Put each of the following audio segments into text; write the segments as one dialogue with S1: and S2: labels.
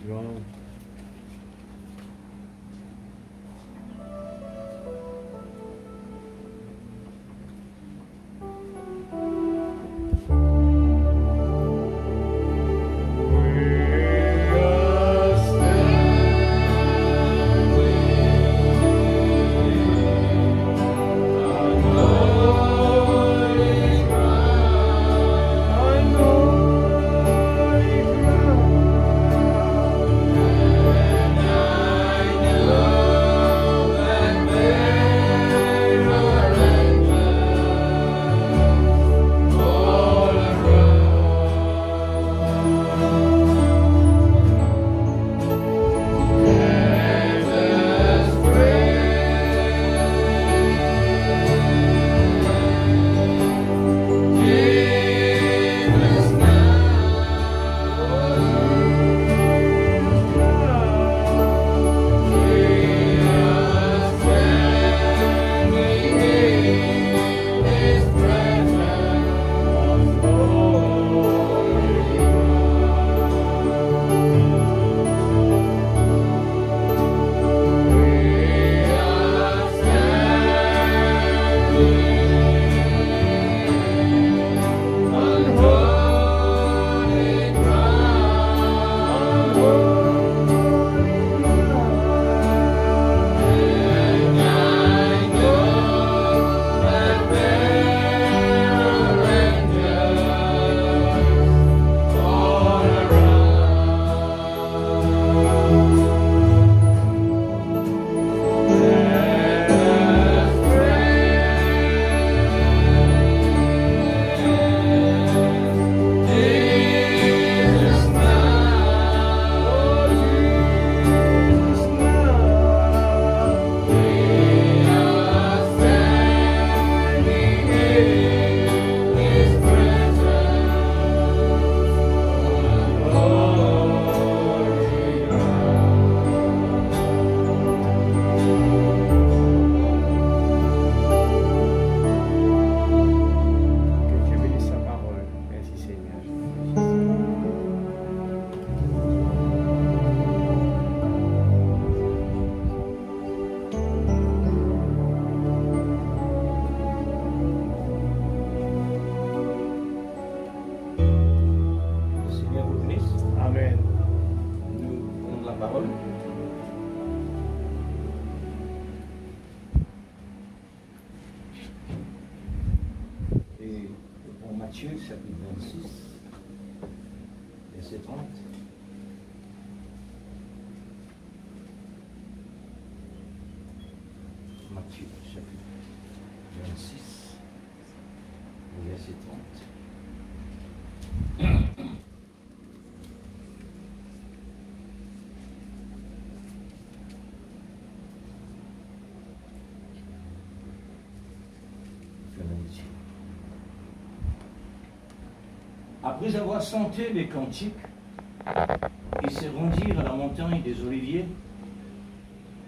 S1: Wow.
S2: Matthieu, chapitre 26, verset 30. Matthieu, chapitre 26, verset 30. Après avoir chanté les cantiques, ils se rendirent à la montagne des Oliviers.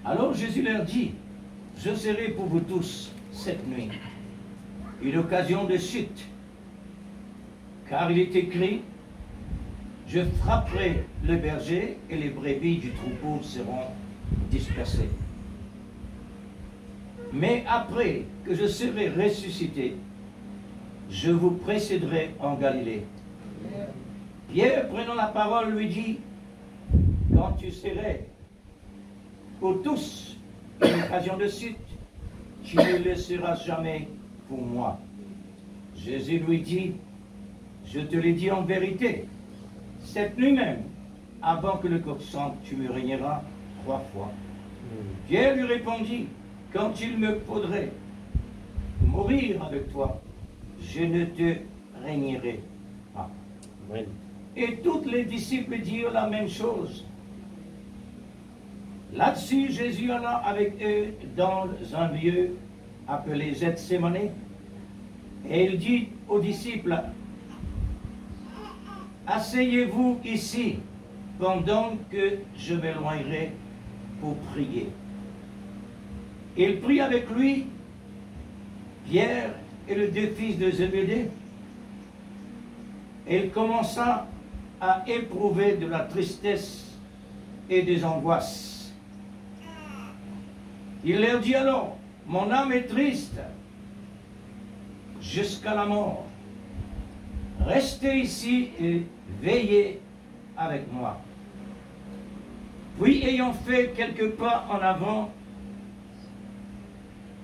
S2: Alors Jésus leur dit, « Je serai pour vous tous cette nuit une occasion de chute, car il est écrit, je frapperai le berger et les brebis du troupeau seront dispersées. Mais après que je serai ressuscité, je vous précéderai en Galilée. » Pierre, prenant la parole, lui dit, « Quand tu serais pour tous une occasion de chute, tu ne le seras jamais pour moi. » Jésus lui dit, « Je te l'ai dit en vérité, cette nuit même, avant que le coq chante, tu me régneras 3 fois. » Pierre lui répondit, « Quand il me faudrait mourir avec toi, je ne te régnerai pas. » Et tous les disciples dirent la même chose. Là-dessus, Jésus alla avec eux dans un lieu appelé Gethsémane, et il dit aux disciples, « Asseyez-vous ici, pendant que je m'éloignerai pour prier. » Il prit avec lui Pierre et les 2 fils de Zébédée, et il commença à éprouver de la tristesse et des angoisses. Il leur dit alors, mon âme est triste jusqu'à la mort. Restez ici et veillez avec moi. Puis, ayant fait quelques pas en avant,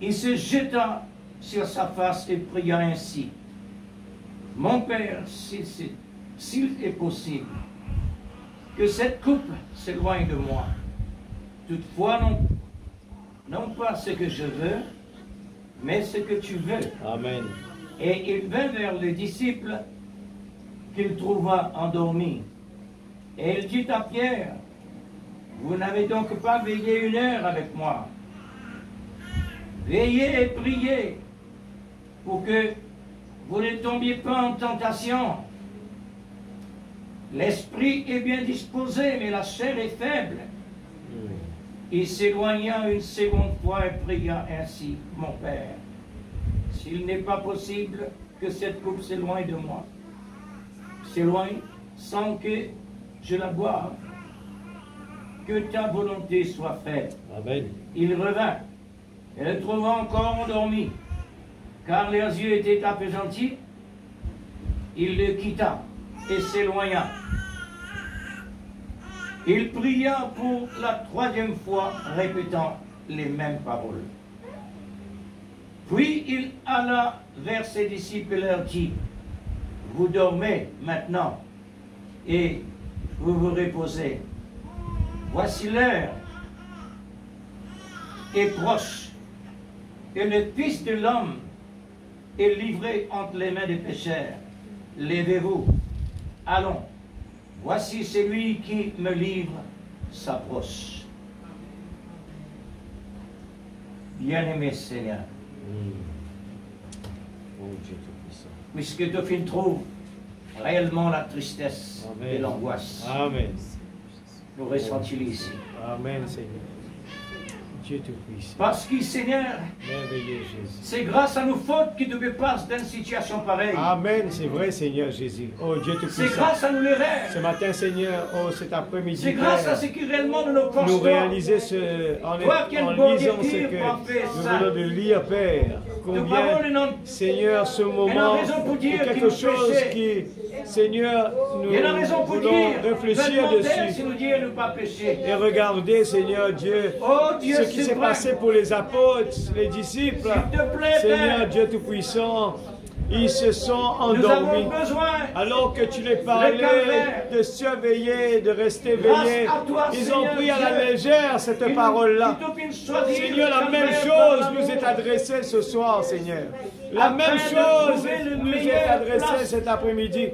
S2: il se jeta sur sa face et pria ainsi. Mon Père, s'il est possible, que cette coupe s'éloigne de moi. Toutefois, non pas ce que je veux, mais ce que tu veux.
S1: Amen.
S2: Et il vint vers les disciples qu'il trouva endormis. Et il dit à Pierre, vous n'avez donc pas veillé 1 heure avec moi. Veillez et priez pour que vous ne tombiez pas en tentation. L'esprit est bien disposé, mais la chair est faible. Il s'éloigna une seconde fois et pria ainsi, mon Père, s'il n'est pas possible que cette coupe s'éloigne de moi, s'éloigne sans que je la boive, que ta volonté soit faite.
S1: Amen.
S2: Il revint et le trouva encore endormi, car leurs yeux étaient appesantis. Il le quitta et s'éloigna. Il pria pour la 3e fois, répétant les mêmes paroles. Puis il alla vers ses disciples et leur dit, vous dormez maintenant et vous vous reposez. Voici l'heure est proche et le Fils de l'homme est livré entre les mains des pécheurs. Levez-vous, allons. Voici celui qui me livre s'approche. Bien-aimé Seigneur,
S1: Oh Dieu Tout-Puissant.
S2: puisque tu trouves réellement la tristesse
S1: Amen.
S2: et l'angoisse,
S1: Amen.
S2: nous ressentons ici.
S1: Amen, Seigneur. Dieu Tout-Puissant.
S2: Parce que Seigneur,
S1: Merveilleux Jésus.
S2: c'est grâce à nos fautes que tu me passes dans une situation pareille.
S1: Amen, c'est vrai, Seigneur Jésus. Oh Dieu
S2: C'est
S1: Tout-Puissant.
S2: grâce à nous les rêves.
S1: Ce matin, Seigneur, oh cet après-midi,
S2: C'est grâce à ce
S1: Père,
S2: qui réellement nous pensons.
S1: nous réaliser en
S2: Toi qui es
S1: lisant
S2: bon
S1: ce
S2: Dieu,
S1: que
S2: prophète,
S1: nous
S2: saint.
S1: venons de lire, Père.
S2: Nos
S1: Combien,
S2: paroles n'ont
S1: Seigneur, ce
S2: Et la
S1: moment
S2: raison pour dire
S1: est
S2: qu'il
S1: quelque
S2: nous
S1: chose
S2: péchait.
S1: qui, Seigneur, nous
S2: Il y a la raison pour
S1: voulons
S2: dire,
S1: réfléchir
S2: si
S1: dessus
S2: nous dire ne pas pécher.
S1: et regarder, Seigneur Dieu,
S2: Oh Dieu,
S1: ce qui s'est
S2: suprême.
S1: passé pour les apôtres, les disciples.
S2: S'il te plaît,
S1: Seigneur
S2: Père.
S1: Dieu Tout-Puissant, ils se sont
S2: Nous avons
S1: endormis.
S2: besoin.
S1: Alors que tu les
S2: Le
S1: parlais
S2: calvaire.
S1: de surveiller, de rester
S2: Grâce
S1: veillés,
S2: à toi,
S1: ils
S2: Seigneur
S1: ont pris à la
S2: Dieu.
S1: légère cette parole-là. Seigneur, la même
S2: chose
S1: chose nous est adressée ce soir, Seigneur. La
S2: Afin
S1: même
S2: de
S1: chose
S2: trouver le
S1: nous est
S2: meilleur
S1: adressée
S2: place.
S1: cet après-midi.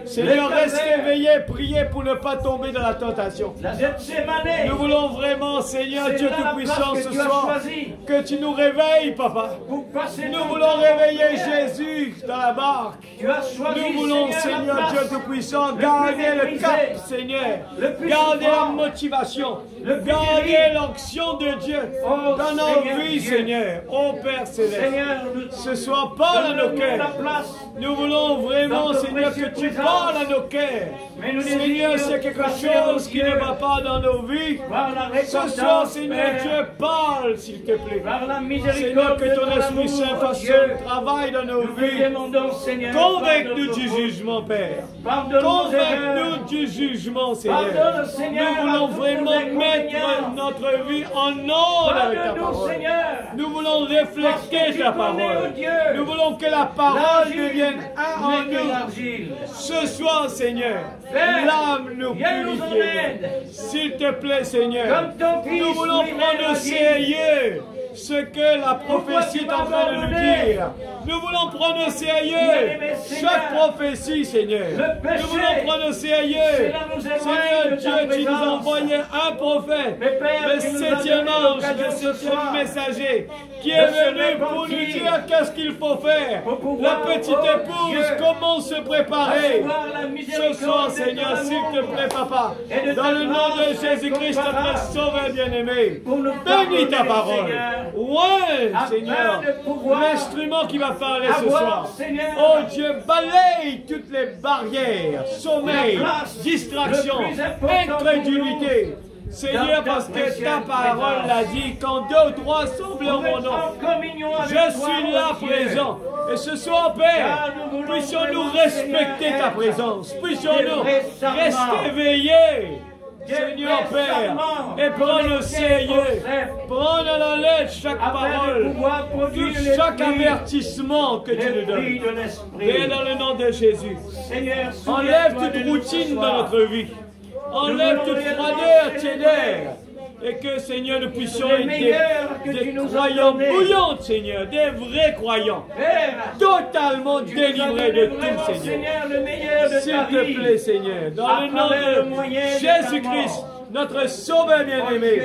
S1: Seigneur, restez veillés, priez pour ne pas tomber dans la tentation.
S2: La Gethsémane,
S1: Nous voulons vraiment, Seigneur
S2: c'est
S1: Dieu
S2: là la
S1: Tout-Puissant,
S2: place que
S1: ce
S2: tu as
S1: soir,
S2: choisie
S1: que tu nous réveilles, Papa.
S2: pour passer
S1: Nous
S2: ton
S1: voulons
S2: temps
S1: réveiller
S2: en prière.
S1: Jésus dans la barque.
S2: Tu as choisi,
S1: Nous voulons,
S2: la
S1: Seigneur
S2: place
S1: Dieu Tout-Puissant,
S2: le
S1: garder
S2: plus
S1: le
S2: méprisé,
S1: cap, Seigneur.
S2: le plus
S1: Garder la
S2: souffrant,
S1: motivation.
S2: le plus
S1: Garder
S2: terrible.
S1: l'onction de Dieu
S2: Oh,
S1: dans nos
S2: Seigneur
S1: vies,
S2: Dieu.
S1: Seigneur. Ô Père Céleste,
S2: Seigneur, nous
S1: ce soir, parle à nos
S2: donne-nous la
S1: cœurs.
S2: place.
S1: Nous voulons vraiment,
S2: Dans ton
S1: Seigneur, que
S2: précieux
S1: tu
S2: présence.
S1: parles à nos cœurs.
S2: Mais nous
S1: Seigneur,
S2: désirons
S1: c'est quelque
S2: passer
S1: chose
S2: au
S1: qui
S2: Dieu
S1: ne va pas dans nos vies.
S2: par la
S1: Ce soir,
S2: repentance,
S1: Seigneur
S2: Père,
S1: Dieu, parle, s'il te plaît.
S2: par la
S1: Seigneur,
S2: miséricorde
S1: que
S2: de
S1: ton
S2: ton
S1: Esprit Saint
S2: amour,
S1: fasse
S2: Dieu.
S1: son travail dans nos
S2: Nous te
S1: vies.
S2: demandons, Seigneur,
S1: Convainc-nous
S2: pardonne
S1: du
S2: nos fautes.
S1: jugement, Père.
S2: Pardonne nos erreurs.
S1: Convainc-nous du jugement, Seigneur.
S2: Pardonne, Seigneur,
S1: Nous voulons
S2: à tous
S1: vraiment
S2: nos
S1: mettre
S2: inconvénients.
S1: notre vie en ordre avec ta
S2: Pardonne-nous,
S1: parole.
S2: Seigneur.
S1: Nous voulons
S2: Parce que
S1: refléter
S2: tu
S1: ta
S2: connais,
S1: parole.
S2: oh Dieu,
S1: Nous voulons que la parole
S2: l'argile
S1: devienne un en
S2: n'est que
S1: nous.
S2: l'argile.
S1: Ce soir, Seigneur,
S2: Père,
S1: lave-nous,
S2: viens nous en
S1: purifie-nous.
S2: aide.
S1: S'il te plaît, Seigneur,
S2: Comme ton fils
S1: nous voulons
S2: lui-même
S1: prendre
S2: a
S1: au
S2: dit.
S1: sérieux ce que la prophétie est en train de nous dire. Nous voulons prendre au sérieux
S2: Bien-aimé Seigneur,
S1: chaque prophétie, Seigneur.
S2: le péché,
S1: Nous voulons prendre au sérieux.
S2: cela nous éloigne
S1: Seigneur
S2: de ta
S1: Dieu, tu nous as
S2: présence.
S1: envoyé un prophète,
S2: Mais Père,
S1: le
S2: tu nous as
S1: 7e
S2: donné
S1: ange,
S2: l'occasion
S1: le
S2: ce
S1: 7e
S2: soir
S1: messager, qui
S2: de
S1: est
S2: se
S1: venu pour nous
S2: repentir,
S1: dire qu'est-ce qu'il faut faire.
S2: pour pouvoir,
S1: La petite
S2: oh
S1: épouse,
S2: Dieu,
S1: comment se préparer.
S2: recevoir la
S1: Ce
S2: miséricorde
S1: soir,
S2: de
S1: Seigneur,
S2: ton
S1: s'il te
S2: amour.
S1: plaît, Papa,
S2: Et de
S1: dans
S2: ta
S1: le nom
S2: grâce
S1: de Jésus-Christ, notre
S2: incomparable.
S1: Sauveur bien-aimé,
S2: Pour nous
S1: bénis ta
S2: pardonner,
S1: parole.
S2: Seigneur,
S1: Ouais,
S2: afin
S1: Seigneur,
S2: de pouvoir
S1: l'instrument qui va parler ce
S2: avoir,
S1: soir.
S2: Seigneur,
S1: Oh Dieu, balaye toutes les barrières, sommeil,
S2: la place
S1: distraction,
S2: le plus important
S1: incrédulité. Seigneur, parce que ta parole l'a dit, quand 2 ou 3 semblent en mon nom, je suis là présent. Et ce soir, Père, puissions-nous respecter ta présence. Puissions-nous rester éveillés. Seigneur Père, et prendre au sérieux, prendre à la lettre chaque parole, chaque avertissement que tu nous donnes. Père, dans le nom de Jésus, enlève toute routine dans notre vie, enlève toute froideur, tiédeur, et que, Seigneur, nous puissions être des croyants bouillants, Seigneur, des vrais croyants, totalement délivrés de tout, Seigneur. S'il te plaît, Seigneur, dans le nom de Jésus-Christ, notre Sauveur bien-aimé.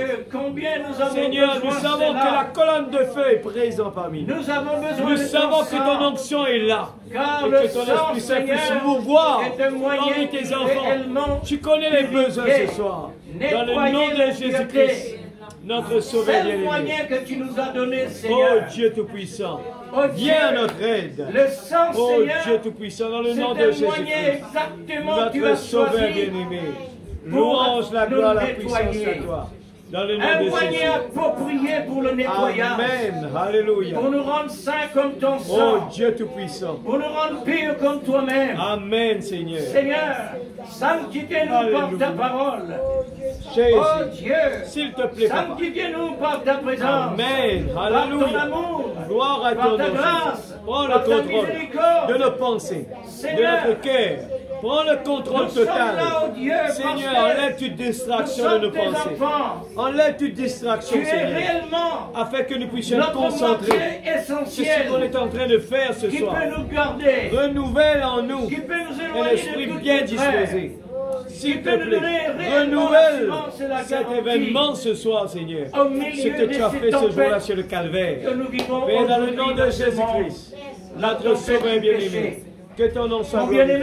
S1: Seigneur, nous savons que la colonne de feu est présente parmi nous. Nous savons que ton onction est là. Et que ton Esprit Saint puisse mouvoir parmi tes enfants. Tu connais les besoins ce soir. Dans le nom de Jésus-Christ, notre Sauveur bien-aimé.
S2: Que tu nous as donné, Seigneur.
S1: Oh Dieu Tout-Puissant, viens à notre aide.
S2: Le sang,
S1: oh
S2: Seigneur,
S1: Dieu Tout-Puissant, dans le nom de Jésus-Christ, notre Sauveur bien-aimé. Louange, la gloire, la puissance à toi. Dans le nom de Jésus.
S2: Un moyen approprié pour le nettoyage.
S1: Amen. Alléluia.
S2: Pour nous rendre saints comme ton sang.
S1: Oh Dieu Tout-Puissant.
S2: Pour nous rendre purs comme toi-même.
S1: Amen, Seigneur.
S2: Seigneur, sanctifie-nous par ta parole.
S1: Jésus.
S2: Oh Dieu,
S1: s'il te plaît,
S2: sanctifie-nous par ta présence.
S1: Amen. Alléluia.
S2: Par ton amour.
S1: Gloire à ton nom. Prends le contrôle de nos pensées, de notre cœur. Prends le contrôle total. Seigneur, enlève toute distraction de nos pensées. Enlève toute distraction, Seigneur. Afin que nous puissions être concentrés sur ce qu'on est en train de faire ce soir. Renouvelle en nous un esprit bien disposé. S'il te plaît, renouvelle cet événement ce soir, Seigneur. Ce que tu as fait ce jour-là sur le calvaire. Père, dans le nom de Jésus-Christ, notre Sauveur bien-aimé, que ton nom soit glorifié.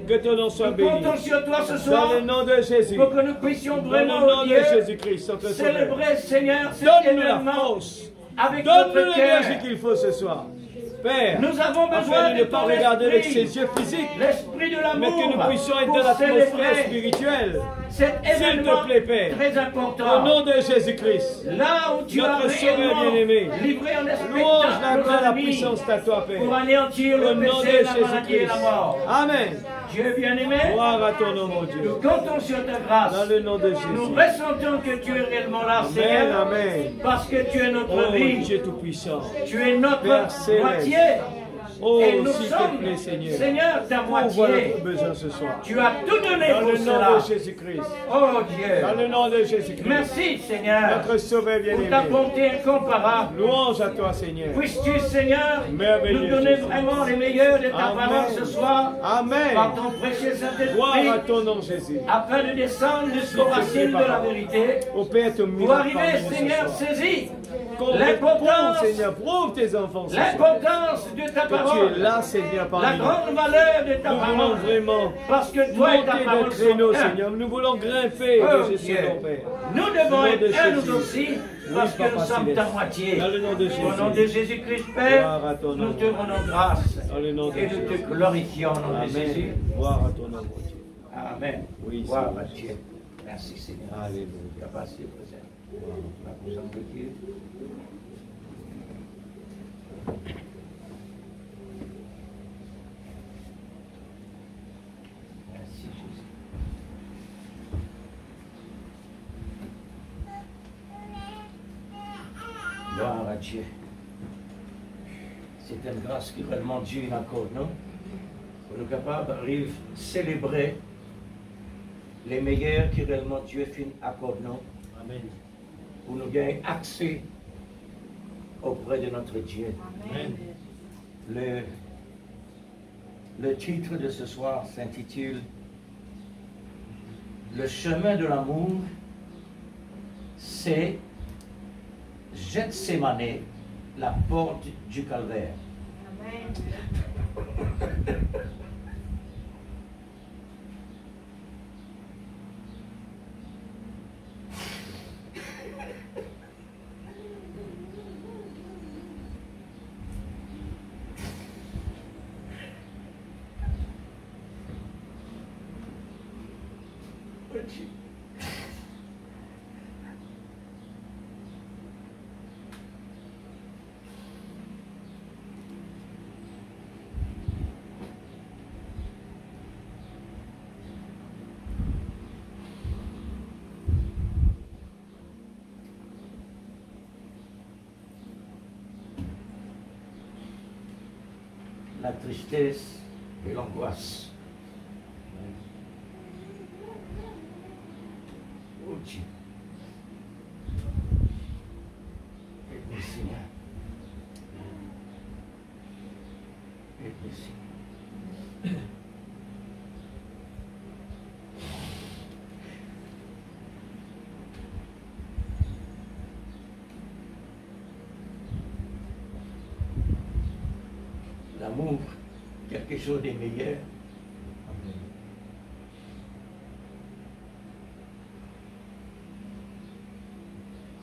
S1: Que ton nom soit béni. Dans le nom de Jésus.
S2: Pour que nous puissions vraiment,
S1: dans le nom de Jésus-Christ,
S2: célébrer, Seigneur,
S1: donne-nous la force. Donne-nous l'énergie qu'il faut ce soir. Père,
S2: nous avons besoin
S1: afin de ne pas regarder avec ses yeux physiques,
S2: l'esprit de l'amour,
S1: mais que nous puissions être dans l'atmosphère spirituelle. S'il te plaît, Père,
S2: très important.
S1: au nom de Jésus-Christ,
S2: là où tu
S1: notre Sauveur bien-aimé, louange la puissance à toi, Père,
S2: pour anéantir le péché, la maladie et la mort.
S1: Amen.
S2: Dieu bien-aimé,
S1: gloire à ton nom, mon Dieu.
S2: Nous comptons sur ta grâce.
S1: Dans le nom de Jésus.
S2: Nous ressentons que tu es réellement là, Seigneur.
S1: Amen.
S2: Parce que tu es notre vie.
S1: Dieu Tout-Puissant.
S2: Tu es notre moitié.
S1: Oh,
S2: et nous
S1: s'il
S2: sommes,
S1: te plaît, Seigneur,
S2: Seigneur, ta moitié.
S1: Besoin ce soir.
S2: Tu as tout donné
S1: dans
S2: pour
S1: le
S2: cela.
S1: nom de Jésus-Christ.
S2: Oh Dieu.
S1: Dans le nom de Jésus-Christ.
S2: Merci, Seigneur.
S1: Notre Sauveur bien-aimé.
S2: Pour ta bonté incomparable.
S1: Louange à toi, Seigneur.
S2: Puisses-tu, Seigneur,
S1: merveilleux
S2: nous donner
S1: Jésus.
S2: vraiment les meilleurs de ta parole ce soir.
S1: Amen.
S2: Par ton précieux Saint-Esprit.
S1: Gloire à ton nom, Jésus.
S2: Afin de descendre jusqu'aux racines de la vérité.
S1: Au Père, ton
S2: pour arriver, Seigneur, saisi
S1: l'importance, Seigneur, prouve tes enfants.
S2: L'importance de ta parole.
S1: Tu es là, Seigneur, parmi
S2: la grande valeur de ta parole.
S1: Nous voulons vraiment
S2: parce que toi et ta parole
S1: de créneaux, Seigneur. Nous voulons grimper de Jésus, mon Père.
S2: Nous devons être un, nous aussi, parce que nous sommes ta moitié.
S1: Dans le nom de Jésus.
S2: Au nom de Jésus-Christ, Père, nous te rendons grâce. Et nous te glorifions au nom de Jésus.
S1: Gloire à ton nom, mon Dieu.
S2: Amen.
S1: Oui,
S2: gloire à Dieu. Merci, Seigneur.
S1: Alléluia.
S2: Merci, présent. La puissance de Dieu. Merci, Jésus. Gloire à Dieu. C'est une grâce qui réellement Dieu nous accorde, non? Pour nous capables de célébrer les meilleurs qui réellement Dieu accorde, non? Amen. Pour nous gagner accès auprès de notre Dieu. Amen. Le titre de ce soir s'intitule Le chemin de l'amour, c'est Gethsémané, la porte du calvaire. Amen. la tristesse et l'angoisse. Oh Dieu. Aide-nous, Seigneur. Aide-nous, Seigneur. L'amour, quelque chose de meilleur.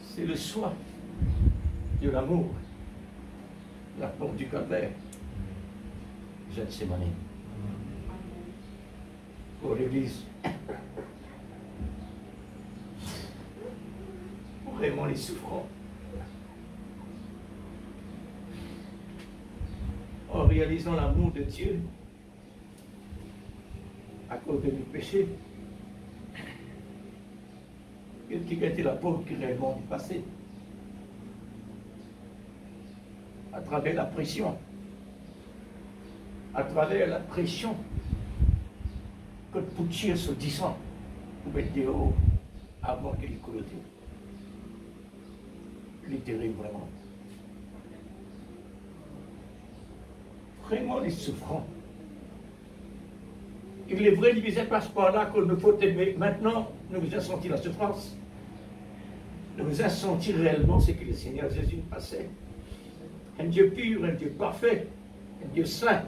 S2: C'est le soin de l'amour, la porte du calvaire. Gethsémani. Pour l'Église. Vraiment les souffrants. En réalisant l'amour de Dieu à cause de nos péchés, qui a été l'apôtre qui réellement du passé, à travers la pression, que Poutier se disant pouvait dire avant qu'il coule. Il est terrible vraiment. Vraiment les souffrants. Il est vrai, divisé par ce point-là qu'on ne faut aimer. Maintenant, nous vous avons senti la souffrance. Nous vous avons senti réellement ce que le Seigneur Jésus passait. Un Dieu pur, un Dieu parfait, un Dieu saint.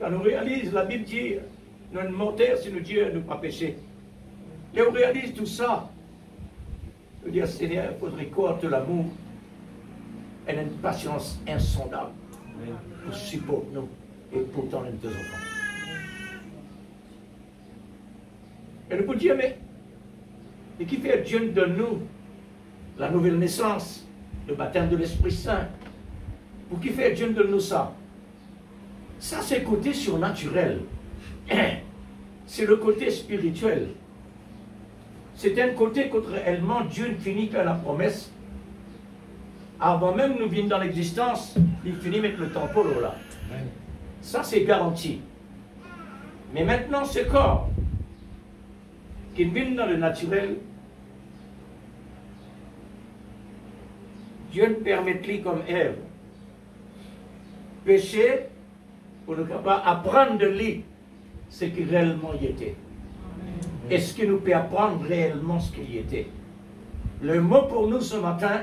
S2: Quand on réalise, la Bible dit, nous sommes mortels si nous Dieu ne pas péché. Et on réalise tout ça. On dit, Seigneur, il faudrait croire de l'amour et une patience insondable pour supporter nous et pourtant nous deux enfants. Et nous pouvons dire, mais et qui fait Dieu de nous la nouvelle naissance, le baptême de l'Esprit Saint? Pour qui fait Dieu de nous ça? Ça, c'est le côté surnaturel. C'est le côté spirituel. C'est un côté que réellement Dieu ne finit qu'à la promesse. Avant même nous venir dans l'existence, il finit avec le temple là. Ça, c'est garanti. Mais maintenant, ce corps qui vient dans le naturel, Dieu ne permet plus comme Ève pécher pour ne pas apprendre de lui ce qu'il réellement y était. Est-ce qu'il nous peut apprendre réellement ce qu'il y était? Le mot pour nous ce matin,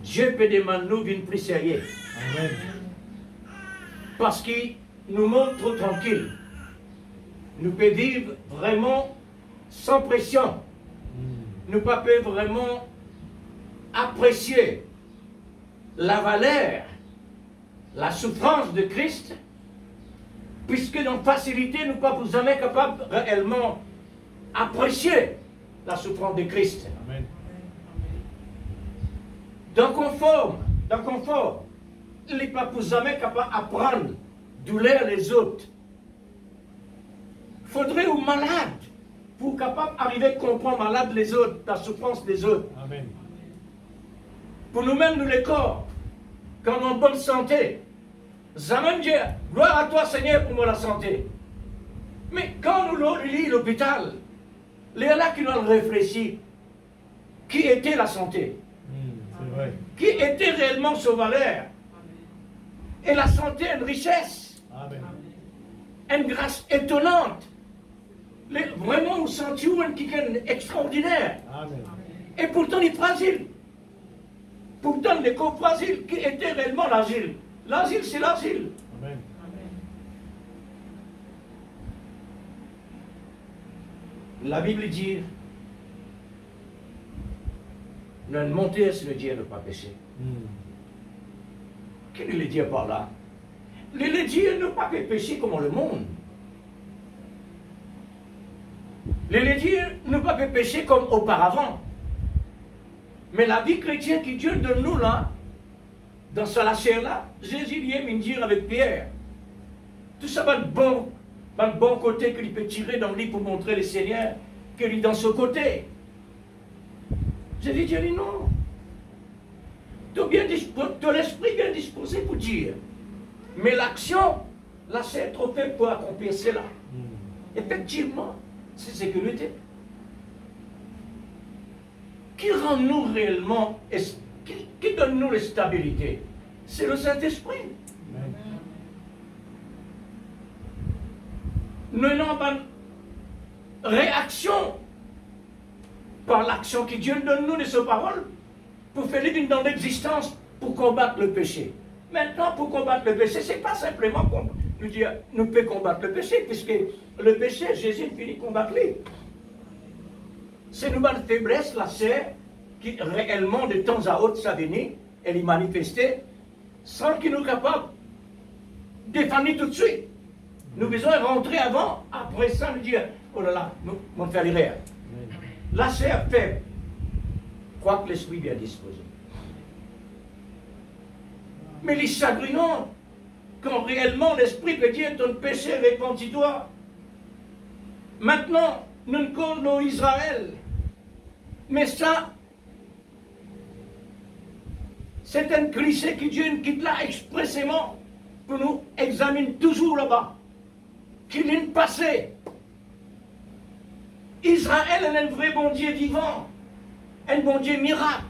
S2: Dieu peut demander nous d'une plus sérieux. Parce qu'il nous montre tranquille. Nous pouvons vivre vraiment sans pression. Nous pouvons vraiment apprécier la valeur, la souffrance de Christ, puisque dans facilité, nous ne sommes jamais capables réellement apprécier la souffrance de Christ. Amen. Dans confort, il n'est pas jamais capable d'apprendre douleur les autres. Il faudrait aux malades pour capable d'arriver à comprendre malade les autres, la souffrance des autres. Amen. Pour nous-mêmes, nous les corps, quand on est en bonne santé, Zaman Dieu, gloire à toi Seigneur pour la santé. Mais quand nous lisons l'hôpital, les là qui nous réfléchissent, qui était la santé? Vrai. Qui était réellement son valeur? Et la santé est une richesse. Amen. Une grâce étonnante. Vraiment, nous sentions qui est extraordinaire. Amen. Et pourtant, il est fragile. Pourtant, les corps fragiles, qui était réellement l'asile. L'asile, c'est l'asile. Amen. La Bible dit, nous avons monté sur le Dieu de ne pas pécher. Qu'est-ce qu'il dit par là? Le Dieu ne pas pécher comme le monde. Le Dieu ne pas pécher comme auparavant. Mais la vie chrétienne qui Dieu donne nous là, dans sa chair là, Jésus vient me dire avec Pierre. Tout ça va le bon côté qu'il peut tirer dans lui pour montrer le Seigneur qu'il est dans ce côté. Jésus dit non. de l'esprit bien disposé pour dire. Mais l'action, là, c'est trop faible pour accomplir cela. Effectivement, c'est sécurité. Qui rend nous réellement, qui donne nous la stabilité? C'est le Saint-Esprit. Nous n'avons pas de réaction par l'action que Dieu donne nous de ses paroles pour faire vivre dans l'existence pour combattre le péché. Maintenant, pour combattre le péché, ce n'est pas simplement qu'on nous dit nous pouvons combattre le péché, puisque le péché, Jésus finit combattre lui. C'est une bonne faiblesse, la chair, qui réellement de temps à autre, ça venait, elle est manifestée, sans qu'il nous soit capable de défendre tout de suite. Nous besoin rentrer avant, après ça, nous dire, oh là là, nous allons faire l'erreur. La chair faible, croit que l'esprit bien disposé. Mais les chagrinants, quand réellement l'esprit peut dire ton péché répandu-toi. Maintenant, nous ne connaissons Israël. Mais ça, c'est un cliché que Dieu nous quitte là expressément pour nous examiner toujours là-bas. Qu'il est passé. Israël est un vrai bon Dieu vivant, un bon Dieu miracle,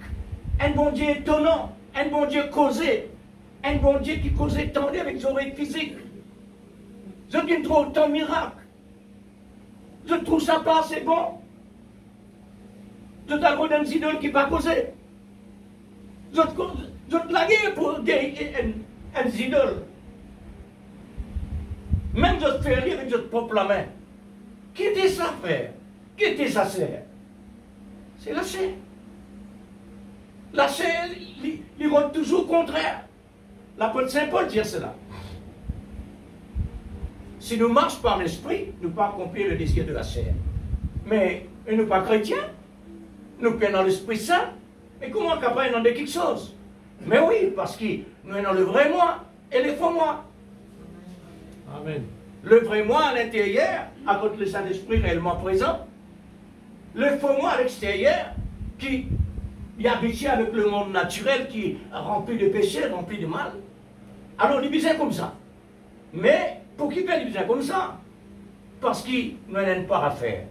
S2: un bon Dieu étonnant, un bon Dieu causé, un bon Dieu qui causait tant avec les oreilles physiques. Je dis trop autant miracle. Je trouve ça pas assez bon. Je t'avoue d'un idole qui pas causé. Je te laguer pour un idole. Même je te fais lire avec votre propre main. Qui était ça, frère? Qui était sa sœur? C'est la chair. La chair, il rend toujours contraire. L'apôtre Saint Paul dit cela. Si nous marchons par l'esprit, nous ne pouvons pas accomplir le désir de la chair. Mais nous ne sommes pas chrétiens. Nous sommes dans l'Esprit Saint. Mais comment on est capable d'en dire quelque chose? Mais oui, parce que nous sommes dans le vrai moi et le faux moi.
S1: Amen.
S2: Le vrai moi à l'intérieur, à côté le Saint-Esprit réellement présent. Le faux moi à l'extérieur, qui est habitué avec le monde naturel, qui est rempli de péché, rempli de mal. Alors, il est comme ça. Mais, pour qui fait il comme ça? Parce qu'il n'a pas à faire.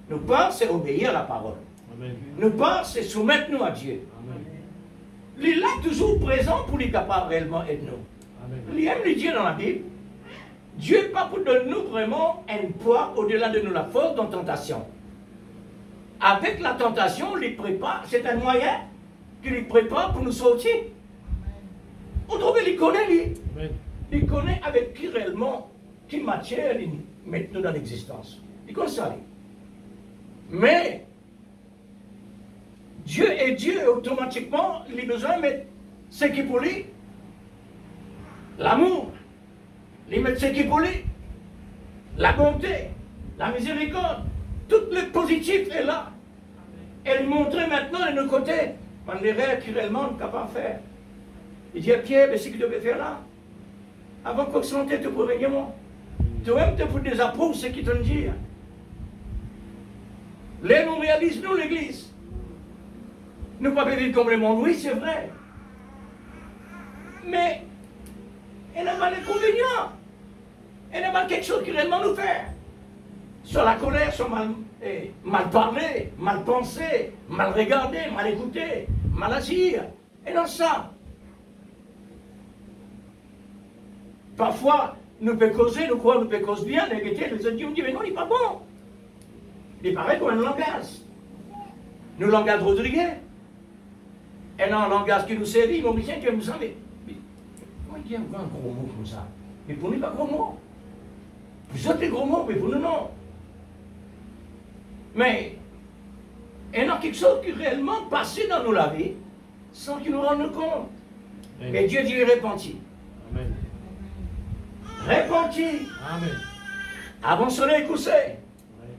S2: Nous pas, c'est obéir à la parole. Amen. Nous pas, c'est soumettre nous à Dieu. Amen. Il est là toujours présent pour les capables réellement aider nous. Il aime le Dieu dans la Bible. Dieu n'est pas pour donner nous vraiment un poids au-delà de nous la force dans la tentation. Avec la tentation, il prépare, c'est un moyen qu'il prépare pour nous sortir. Autrement, il connaît, lui. Amen. Il connaît avec qui réellement, qui matière, il met nous dans l'existence. Il connaît ça, lui. Mais, Dieu est Dieu, et automatiquement, il a besoin de mettre ce qui est pour lui. L'amour. Il met ce qui est pour lui. La bonté, la miséricorde. Tout le positif est là. Elle montrait maintenant de nos côtés, par l'erreur qui réellement n'est capable de faire. Il dit à Pierre, mais c'est ce qu'il devait faire là. Avant qu'on se monte pour venir moi. Tu aimes te pour des approuves ce qu'ils t'ont dit. Là, nous réalisons, nous, l'Église. Nous ne pouvons pas vivre comme le monde, oui, c'est vrai. Mais, elle n'a pas d'inconvénient. Elle n'a pas quelque chose qui réellement nous fait. Sur la colère, sur mal parler, mal penser, mal regarder, mal écouter, mal agir. Et dans ça. Parfois, nous pouvons causer, nous croyons nous pouvons causer bien, négatif, les autres disent, mais non, il n'est pas bon. Il est pareil comme un langage. Nous, langage Rodriguez. Et non, un langage qui nous sévit, mon médecin, tu me sens, mais comment il y a un gros mot comme ça? Mais pour nous, pas gros mot. Vous êtes des gros mots, mais pour nous, non. Mais, il y a quelque chose qui est réellement passé dans nous la vie, sans qu'ils nous rendent compte. Amen. Et Dieu dit repenti. Amen. Repenti. Amen. Avant le soleil couché.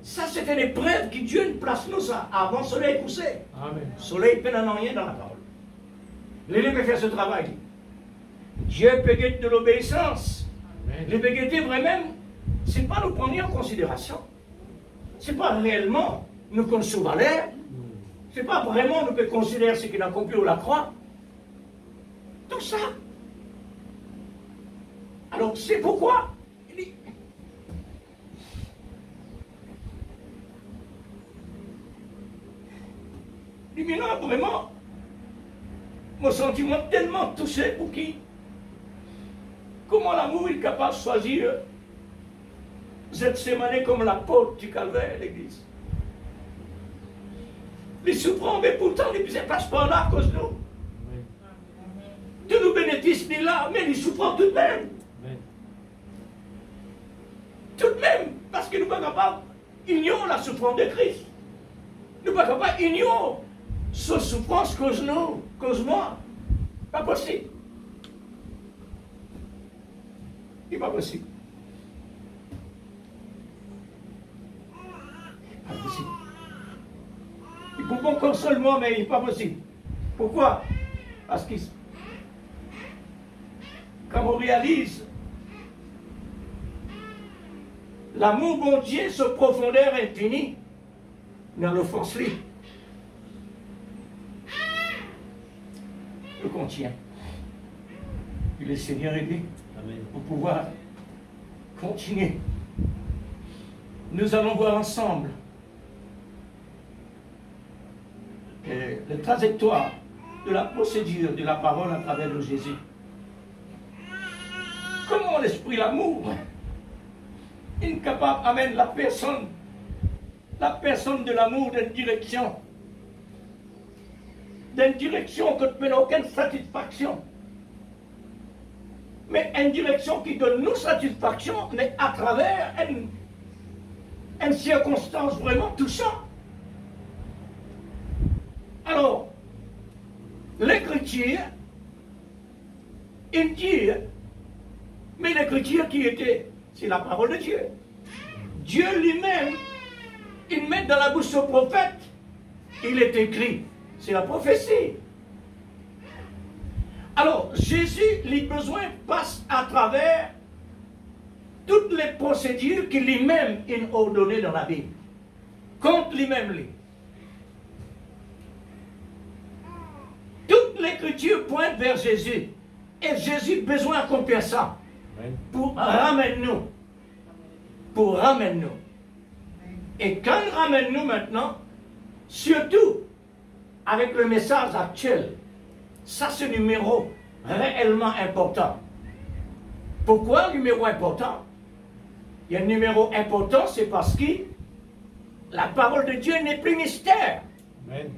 S2: Ça, c'est une épreuve que Dieu nous place nous ça. Avant le soleil couché. Amen. Le soleil ne peut n'en rien dans la parole. L'élu peut faire ce travail. Dieu peut guetter de l'obéissance. Le peut guetter vraiment, ce n'est pas nous prendre en considération. Ce n'est pas réellement nous qu'on sous valeur. Ce n'est pas vraiment nous qu'on considère ce qu'il a accompli ou la croix. Tout ça. Alors, c'est pourquoi il dit, mais là, vraiment, mon sentiment tellement touché pour qui? Comment l'amour est capable de choisir cette semaine comme la porte du calvaire à l'église? Les souffrants, mais pourtant, les ne passent pas là à cause de nous. Tous nos bénéfices sont là, mais les souffrants tout de même. Tout de même, parce que nous ne sommes pas capables d'ignorer la souffrance de Christ. Nous ne sommes pas capables d'ignorer cette souffrance cause nous, cause moi. Pas possible. Il n'est pas possible. Pas possible. Il faut bon consolement, mais il n'est pas possible. Pourquoi? Parce que quand on réalise l'amour bon Dieu, ce profondeur infini, dans l'offense libre, le contient. Et le Seigneur est lui pour pouvoir continuer. Nous allons voir ensemble la trajectoire de la procédure de la parole à travers de Jésus. Comment l'esprit, l'amour, incapable amène la personne de l'amour d'une direction que ne mène aucune satisfaction. Mais une direction qui donne nous satisfaction, mais à travers une circonstance vraiment touchante. Alors, l'écriture, il dit, mais l'écriture qui était, c'est la parole de Dieu. Dieu lui-même, il met dans la bouche au prophète, il est écrit, c'est la prophétie. Alors, Jésus, les besoins passent à travers toutes les procédures qu'il lui-même a ordonnées dans la Bible. Contre lui-même, lui. Toute l'écriture pointe vers Jésus. Et Jésus a besoin d'accomplir ça. Pour ramener nous. Pour ramener nous. Et quand il ramène nous maintenant, surtout avec le message actuel, ça c'est un numéro réellement important. Pourquoi un numéro important? Il y a un numéro important, c'est parce que la parole de Dieu n'est plus mystère. Amen.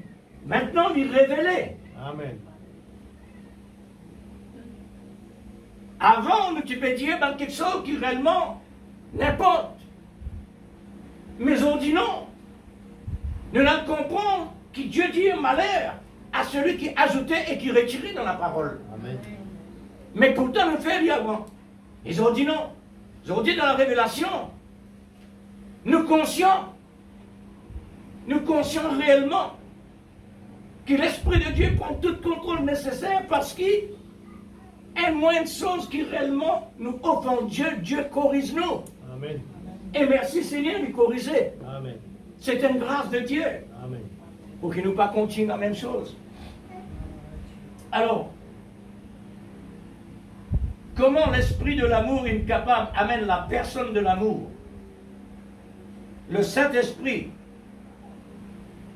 S2: Maintenant, il est révélé. Amen. Avant, tu peux dire quelque chose qui réellement n'importe. Mais on dit non. Nous n'en comprenons que Dieu dit malheur à celui qui ajoutait et qui retirait dans la parole. Amen. Mais pourtant, nous faisons avant. Ils ont dit non. Ils ont dit dans la révélation, nous conscients réellement que l'Esprit de Dieu prend tout le contrôle nécessaire parce qu'il y a moins de choses qui réellement nous offrent Dieu. Dieu corrige nous. Amen. Et merci Seigneur de nous corriger. Amen. C'est une grâce de Dieu. Amen. Pour qu'il ne nous pas continue la même chose. Alors, comment l'esprit de l'amour incapable amène la personne de l'amour? Le Saint-Esprit,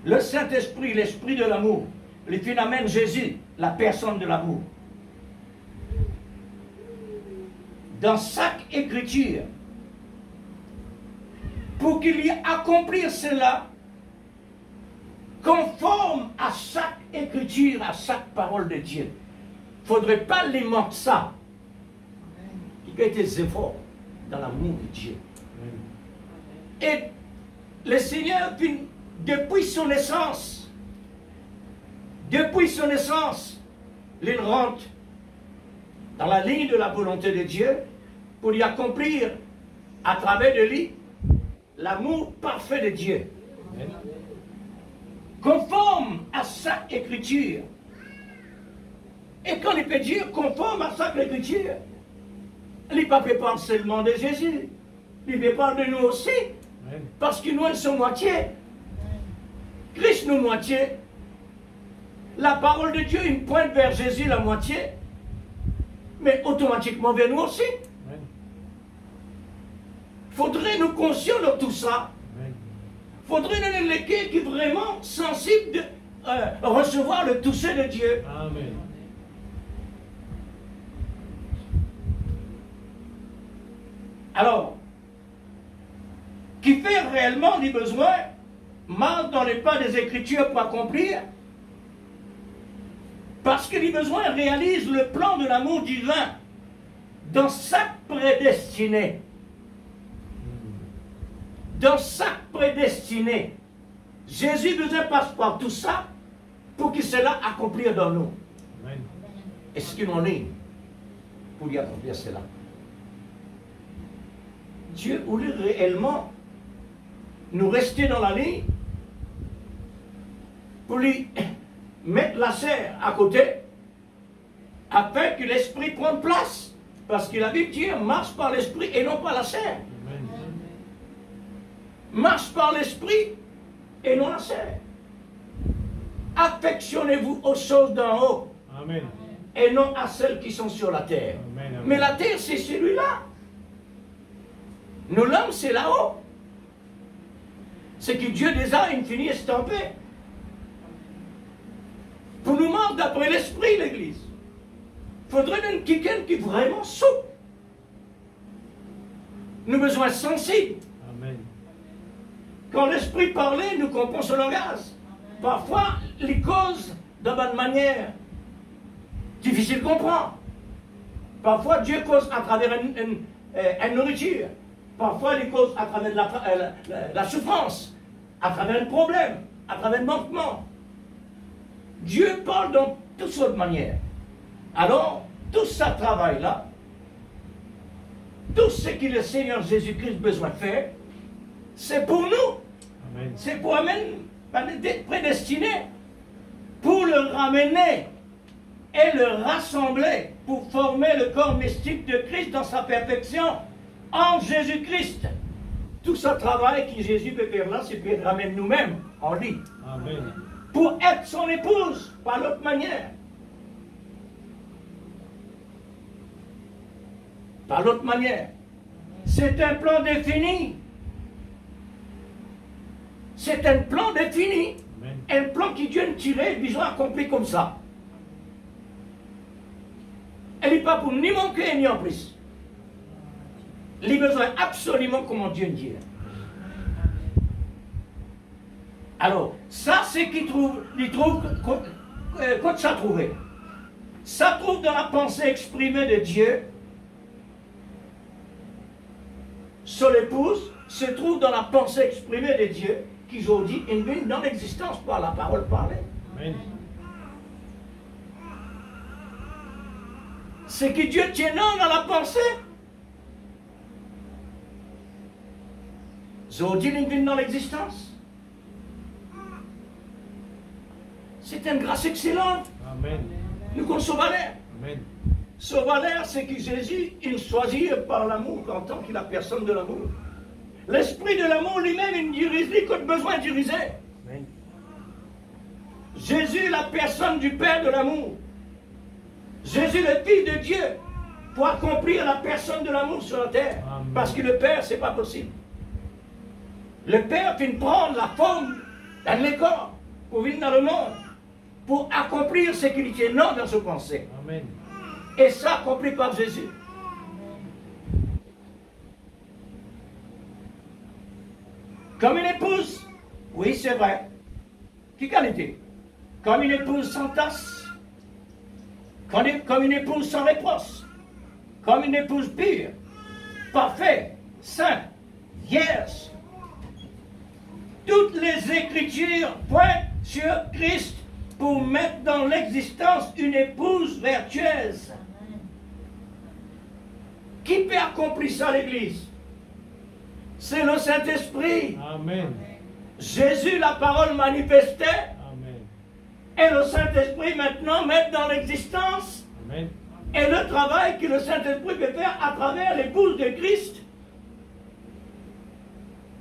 S2: l'esprit de l'amour, le qui amène Jésus, la personne de l'amour. Dans chaque écriture, pour qu'il y ait accompli cela, conforme à chaque écriture, à chaque parole de Dieu. Il ne faudrait pas les manquer ça. Il y a des efforts dans l'amour de Dieu. Et le Seigneur, depuis son naissance, il rentre dans la ligne de la volonté de Dieu pour y accomplir à travers de lui l'amour parfait de Dieu. Amen. Conforme à chaque écriture. Et quand il peut dire conforme à chaque écriture, il ne peut pas parler seulement de Jésus. Il peut parler de nous aussi. Amen. Parce que nous sommes moitié. Christ nous moitié. La parole de Dieu, une pointe vers Jésus la moitié. mais automatiquement vers nous aussi. Il faudrait nous conscients de tout ça. Il faudrait nous être qui vraiment sensibles de recevoir le toucher de Dieu.
S1: Amen.
S2: Alors, qui fait réellement des besoins, marche dans les pas des Écritures pour accomplir, parce que les besoins réalisent le plan de l'amour divin dans sa prédestinée. Dans sa prédestinée. Jésus besoin passe par tout ça pour qu'il cela accomplir dans nous.
S1: Amen.
S2: Est-ce qu'il en est pour y accomplir cela? Dieu voulait réellement nous rester dans la ligne pour lui mettre la serre à côté afin que l'esprit prenne place. Parce que la Bible dit marche par l'esprit et non par la serre. Marche par l'esprit et non la serre. Affectionnez-vous aux choses d'en haut.
S1: Amen.
S2: Et non à celles qui sont sur la terre.
S1: Amen, amen.
S2: Mais la terre, c'est celui-là. Nous, l'homme, c'est là-haut. C'est que Dieu déjà infini estampé. Pour nous marcher d'après l'esprit, l'Église. Il faudrait quelqu'un qui est vraiment souple. Nous avons besoin sensibles.
S1: Amen.
S2: Quand l'esprit parlait, nous comprenons ce langage. Parfois, les causes de bonne manière, difficile de comprendre. Parfois, Dieu cause à travers une nourriture. Parfois, il cause à travers la souffrance, à travers un problème, à travers un manquement. Dieu parle dans toutes sortes de manières. Alors, tout ce travail-là, tout ce que le Seigneur Jésus-Christ a besoin de faire, c'est pour nous. C'est pour amener, prédestiné, pour le ramener et le rassembler, pour former le corps mystique de Christ dans sa perfection en Jésus-Christ. Tout ce travail que Jésus peut faire là, c'est qu'il ramène nous-mêmes en lui.
S1: Amen.
S2: Pour être son épouse, par l'autre manière. Par l'autre manière. C'est un plan défini. C'est un plan défini.
S1: Amen.
S2: Un plan qui Dieu nous tirait, vision accompli comme ça. Elle n'est pas pour ni manquer ni en plus. Il a besoin absolument comme Dieu dit. Alors, ça c'est qu'il trouve, quand ça trouvé. Ça trouve dans la pensée exprimée de Dieu. Sur l'épouse, se trouve dans la pensée exprimée de Dieu, qu'ils ont dit, une vie dans l'existence par la parole parlée.
S1: Amen.
S2: C'est que Dieu tient dans la pensée. Ils ont dit, une vie dans l'existence. C'est une grâce excellente.
S1: Amen.
S2: Nous connaissons Valère.
S1: Amen.
S2: Ce Valère, c'est que Jésus, il choisit par l'amour en tant qu'il est la personne de l'amour. L'esprit de l'amour lui-même, il dirige, il a besoin de diriger.
S1: Amen.
S2: Jésus, la personne du Père de l'amour. Jésus, le Fils de Dieu, pour accomplir la personne de l'amour sur la terre.
S1: Amen.
S2: Parce que le Père, c'est pas possible. Le Père finit prendre la forme d'un corps pour venir dans le monde, pour accomplir ce qu'il tient dans ses pensées.
S1: Amen.
S2: Et ça accompli par Jésus. Comme une épouse, oui c'est vrai. Quelle qualité? Comme une épouse sans tasse, comme une épouse sans reproche, comme une épouse pure, parfaite, sainte, vierge. Toutes les Écritures pointent sur Christ pour mettre dans l'existence une épouse vertueuse. Qui peut accomplir ça, l'Église? C'est le Saint-Esprit.
S1: Amen.
S2: Jésus, la parole manifestée,
S1: Amen.
S2: et le Saint-Esprit maintenant met dans l'existence.
S1: Amen.
S2: Et le travail que le Saint-Esprit peut faire à travers l'épouse de Christ,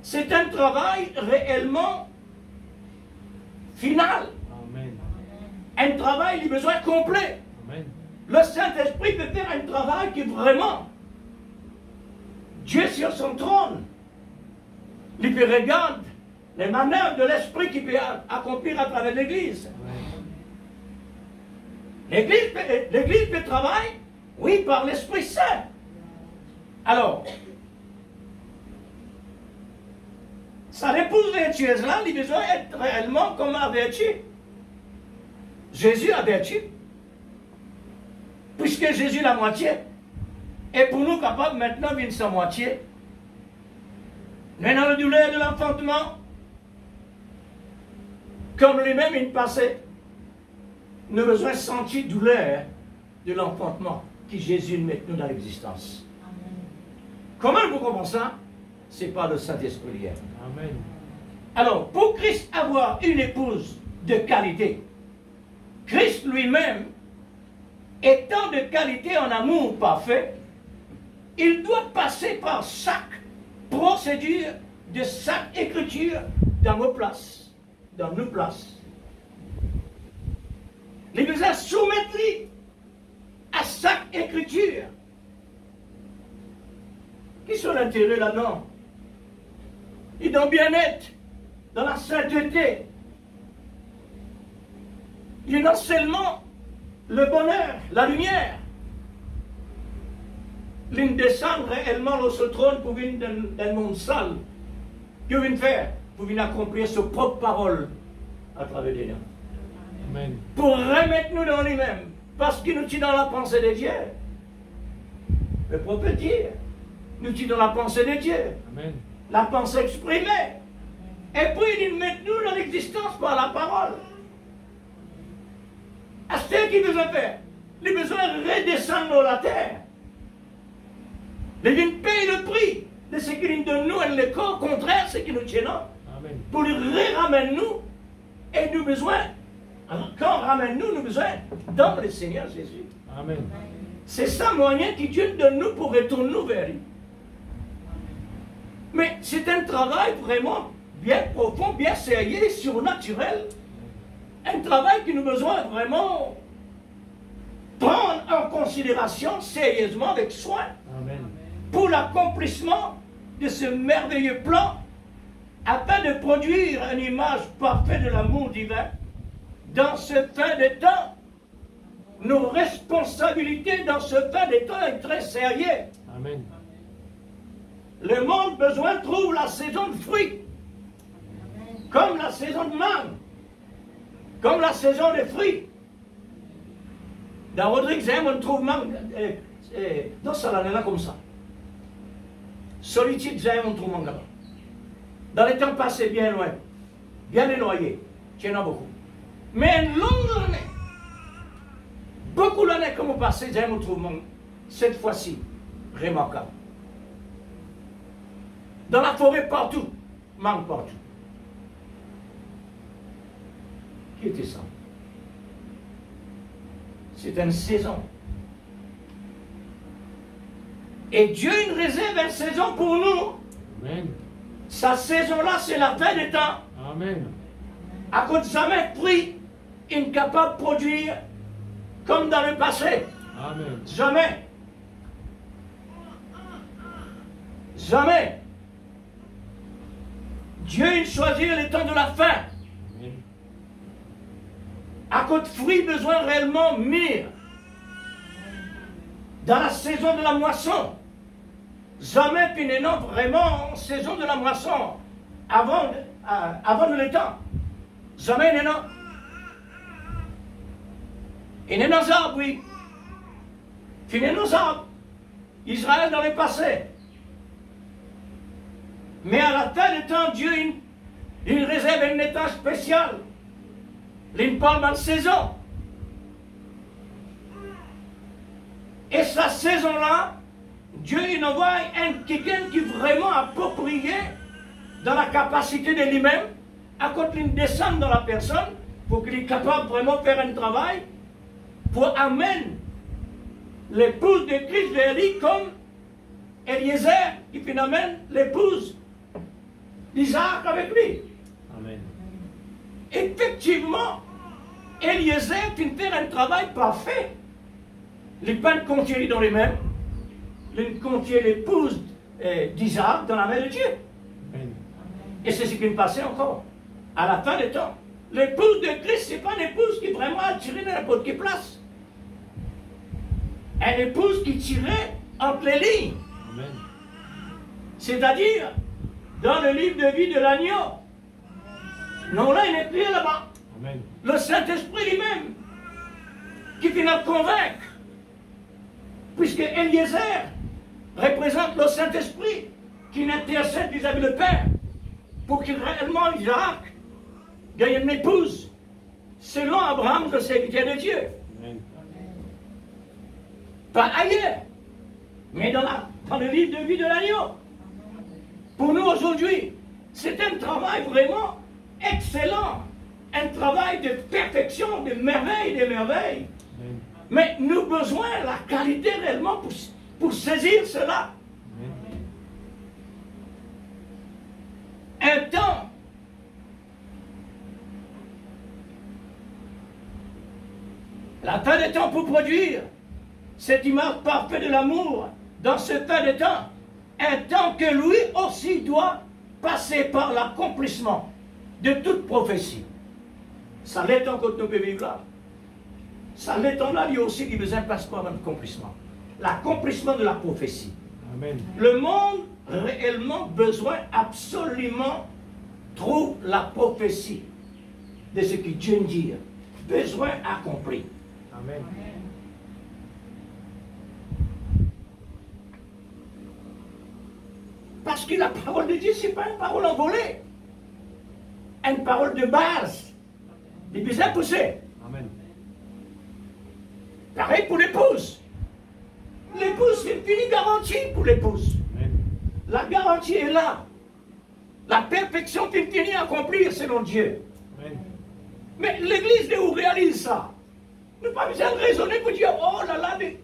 S2: c'est un travail réellement final.
S1: Amen.
S2: Un travail qui a besoin complet.
S1: Amen.
S2: Le Saint-Esprit peut faire un travail qui vraiment, Dieu sur son trône, il peut regarder les manœuvres de l'Esprit qu'il peut accomplir à travers l'Église. L'Église peut travailler, oui, par l'Esprit Saint. Alors, sa épouse vertueuse-là, il a besoin d'être réellement comme averti. Jésus averti. Puisque Jésus la moitié, et pour nous capables maintenant d'une sa moitié, mais dans la douleur de l'enfantement, comme lui-même il passait, nous avons besoin de sentir douleur de l'enfantement que Jésus met nous dans l'existence. Comment vous comprenez ça? C'est par le Saint-Esprit hier. Amen. Alors, pour Christ avoir une épouse de qualité, Christ lui-même, étant de qualité en amour parfait, il doit passer par chaque procédure de chaque écriture dans nos places. Dans nos places. Il nous a soumettre à chaque écriture. Qui sont l'intérêt là-dedans? Ils doivent bien être dans la sainteté. Il y a non seulement le bonheur, la lumière. L'une descend réellement sur ce trône pour venir dans le monde sale. Que vient faire? Pour venir accomplir sa propre parole à travers les noms. Amen. Pour remettre nous dans lui-même. Parce qu'il nous tient dans la pensée de Dieu. Le prophète dit, nous tient dans la pensée de Dieu. Amen. La pensée exprimée. Et puis il met nous dans l'existence par la parole. À ce qu'il besoin faire, il a besoin de redescendre dans la terre. Il vient payer le prix de ce qu'il donne nous et le corps contraire, ce qui nous tient là. Amen. Pour lui ramène nous et nous besoin, quand ramène nous, nous besoin dans le Seigneur Jésus. Amen. C'est ça le moyen que Dieu donne nous pour retourner nous vers lui. Mais c'est un travail vraiment bien profond, bien sérieux, surnaturel. Un travail qui nous a besoin vraiment prendre en considération sérieusement avec soin. Amen. Pour l'accomplissement de ce merveilleux plan afin de produire une image parfaite de l'amour divin dans ce fin de temps. Nos responsabilités dans ce fin de temps est très sérieux. Amen. Le monde besoin trouve la saison de fruits, comme la saison de mangue, comme la saison des fruits. Dans Rodrigue, on trouve mangue, dans Salanela comme ça. Solitude, on trouve mangue là-bas. Dans les temps passés, bien loin, bien éloignés, il y en a beaucoup. Mais une longue année, beaucoup d'années comme au passé, on trouve mangue. Cette fois-ci, remarquable. Dans la forêt, partout, mangue partout. Qui était ça? C'est une saison. Et Dieu nous réserve une saison pour nous. Amen. Sa saison-là, c'est la fin des temps. Amen. À cause de jamais pris, incapable de produire comme dans le passé. Amen. Jamais. Jamais. Dieu il choisit le temps de la fin. Amen. À cause de fruits besoin réellement mûrs. Dans la saison de la moisson. Jamais puis non vraiment en saison de la moisson. Avant le temps. Jamais non. Et nos arbres, oui. Puis nos arbres. Israël dans le passé. Mais à la fin du temps, Dieu il réserve un état spécial. Il parle dans la saison. Et sa saison-là, Dieu il envoie quelqu'un qui est vraiment approprié dans la capacité de lui-même, à côté d'une descente dans la personne, pour qu'il est capable vraiment de faire un travail, pour amener l'épouse de Christ vers lui comme Eliezer, qui puis amène l'épouse d'Isaac avec lui. Amen. Effectivement, Eliezer peut faire un travail parfait. Les pains contiennent dans les mains, les contiennent l'épouse d'Isaac dans la main de Dieu. Et c'est ce qui me passait encore. À la fin des temps, l'épouse de Christ, ce n'est pas une épouse qui est vraiment attirée dans n'importe quelle place. Une épouse qui tirait entre les lignes. C'est-à-dire, dans le livre de vie de l'agneau, non là, il est écrit là-bas. Le Saint-Esprit lui-même, qui vient nous convaincre. Puisque Eliezer représente le Saint-Esprit, qui intercède vis-à-vis le Père, pour qu'il réellement, Isaac, gagne une épouse, selon Abraham, le serviteur de Dieu. Amen. Pas ailleurs, mais dans le livre de vie de l'agneau. Pour nous aujourd'hui, c'est un travail vraiment excellent, un travail de perfection, de merveille, de merveille. Amen. Mais nous avons besoin de la qualité réellement pour saisir cela. Amen. Un temps, la fin des temps pour produire cette image parfaite de l'amour dans ce fin de temps, un temps que lui aussi doit passer par l'accomplissement de toute prophétie. Ça l'est quand nous pouvons vivre là. Ça l'est là, lui aussi, qui besoin de passer par l'accomplissement. L'accomplissement de la prophétie. Amen. Le monde réellement besoin absolument trouve la prophétie de ce que Dieu dit. Besoin accompli. Amen. Parce que la parole de Dieu, ce n'est pas une parole envolée. Une parole de base. Il est besoin pousser. Amen. Pareil pour l'épouse. L'épouse, c'est une garantie pour l'épouse. La garantie est là. La perfection qu'il finit à accomplir selon Dieu. Amen. Mais l'Église de où réalise ça? Nous n'avons pas besoin de raisonner pour dire, oh là là, mais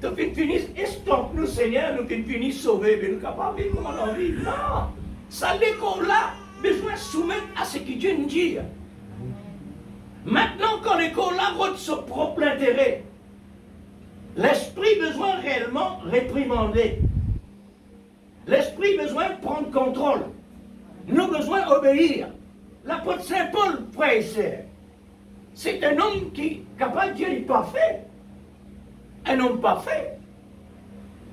S2: nous finissons, estompe nous Seigneur, nous finissons sauvés, mais nous sommes capables de vivre comme on a envie. Non, ça l'école là, besoin de soumettre à ce que Dieu nous dit. Maintenant, quand l'école là vote son propre intérêt, l'esprit besoin réellement réprimander. L'esprit besoin de prendre contrôle. Nous besoin d'obéir. L'apôtre Saint Paul, frère et sœur, c'est un homme qui est capable de dire il est parfait. Un homme parfait.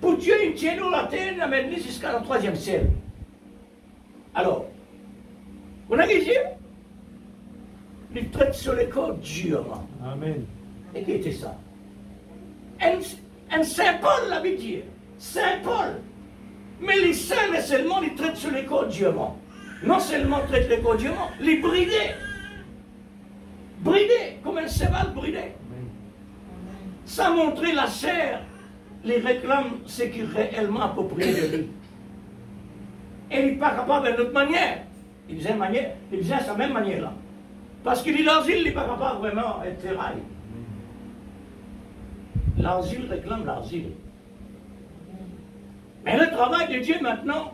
S2: Pour Dieu, il tient nous la terre, il amène jusqu'à la 3e ciel. Alors, vous avez dit, il traite sur les corps durement. Amen. Et qui était ça? Un Saint Paul l'avait dit. Saint Paul. Mais les saints, mais seulement, ils traitent sur les corps durement. Non seulement traitent les corps durement, les brider. Brider, comme un cheval bridé. Sans montrer la chair, les réclament ce qui est réellement approprié de lui. Et il n'est pas capable d'une autre manière. Il faisait sa même manière-là. Parce qu'il dit l'asile, il n'est pas capable vraiment d'être ferraille. L'asile réclame l'asile. Mais le travail de Dieu maintenant,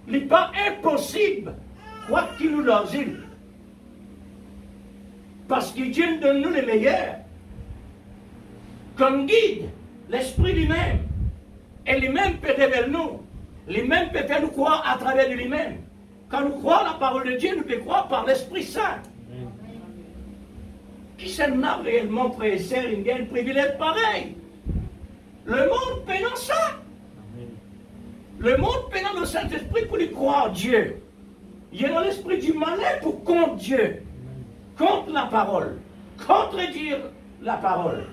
S2: il n'est pas impossible, quoi qu'il nous l'asile. Parce que Dieu nous donne nous les meilleurs. Comme guide, l'Esprit lui-même. Et lui-même peut révéler nous. Lui-même peut faire nous croire à travers de lui-même. Quand nous croyons la parole de Dieu, nous pouvons croire par l'Esprit Saint. Qui s'en a réellement, frère et sœur, il y a un privilège pareil. Le monde pénant ça. Le monde pénant le Saint-Esprit pour lui croire Dieu. Il y a dans l'esprit du malin pour contre Dieu. Contre la parole. Contredire la parole.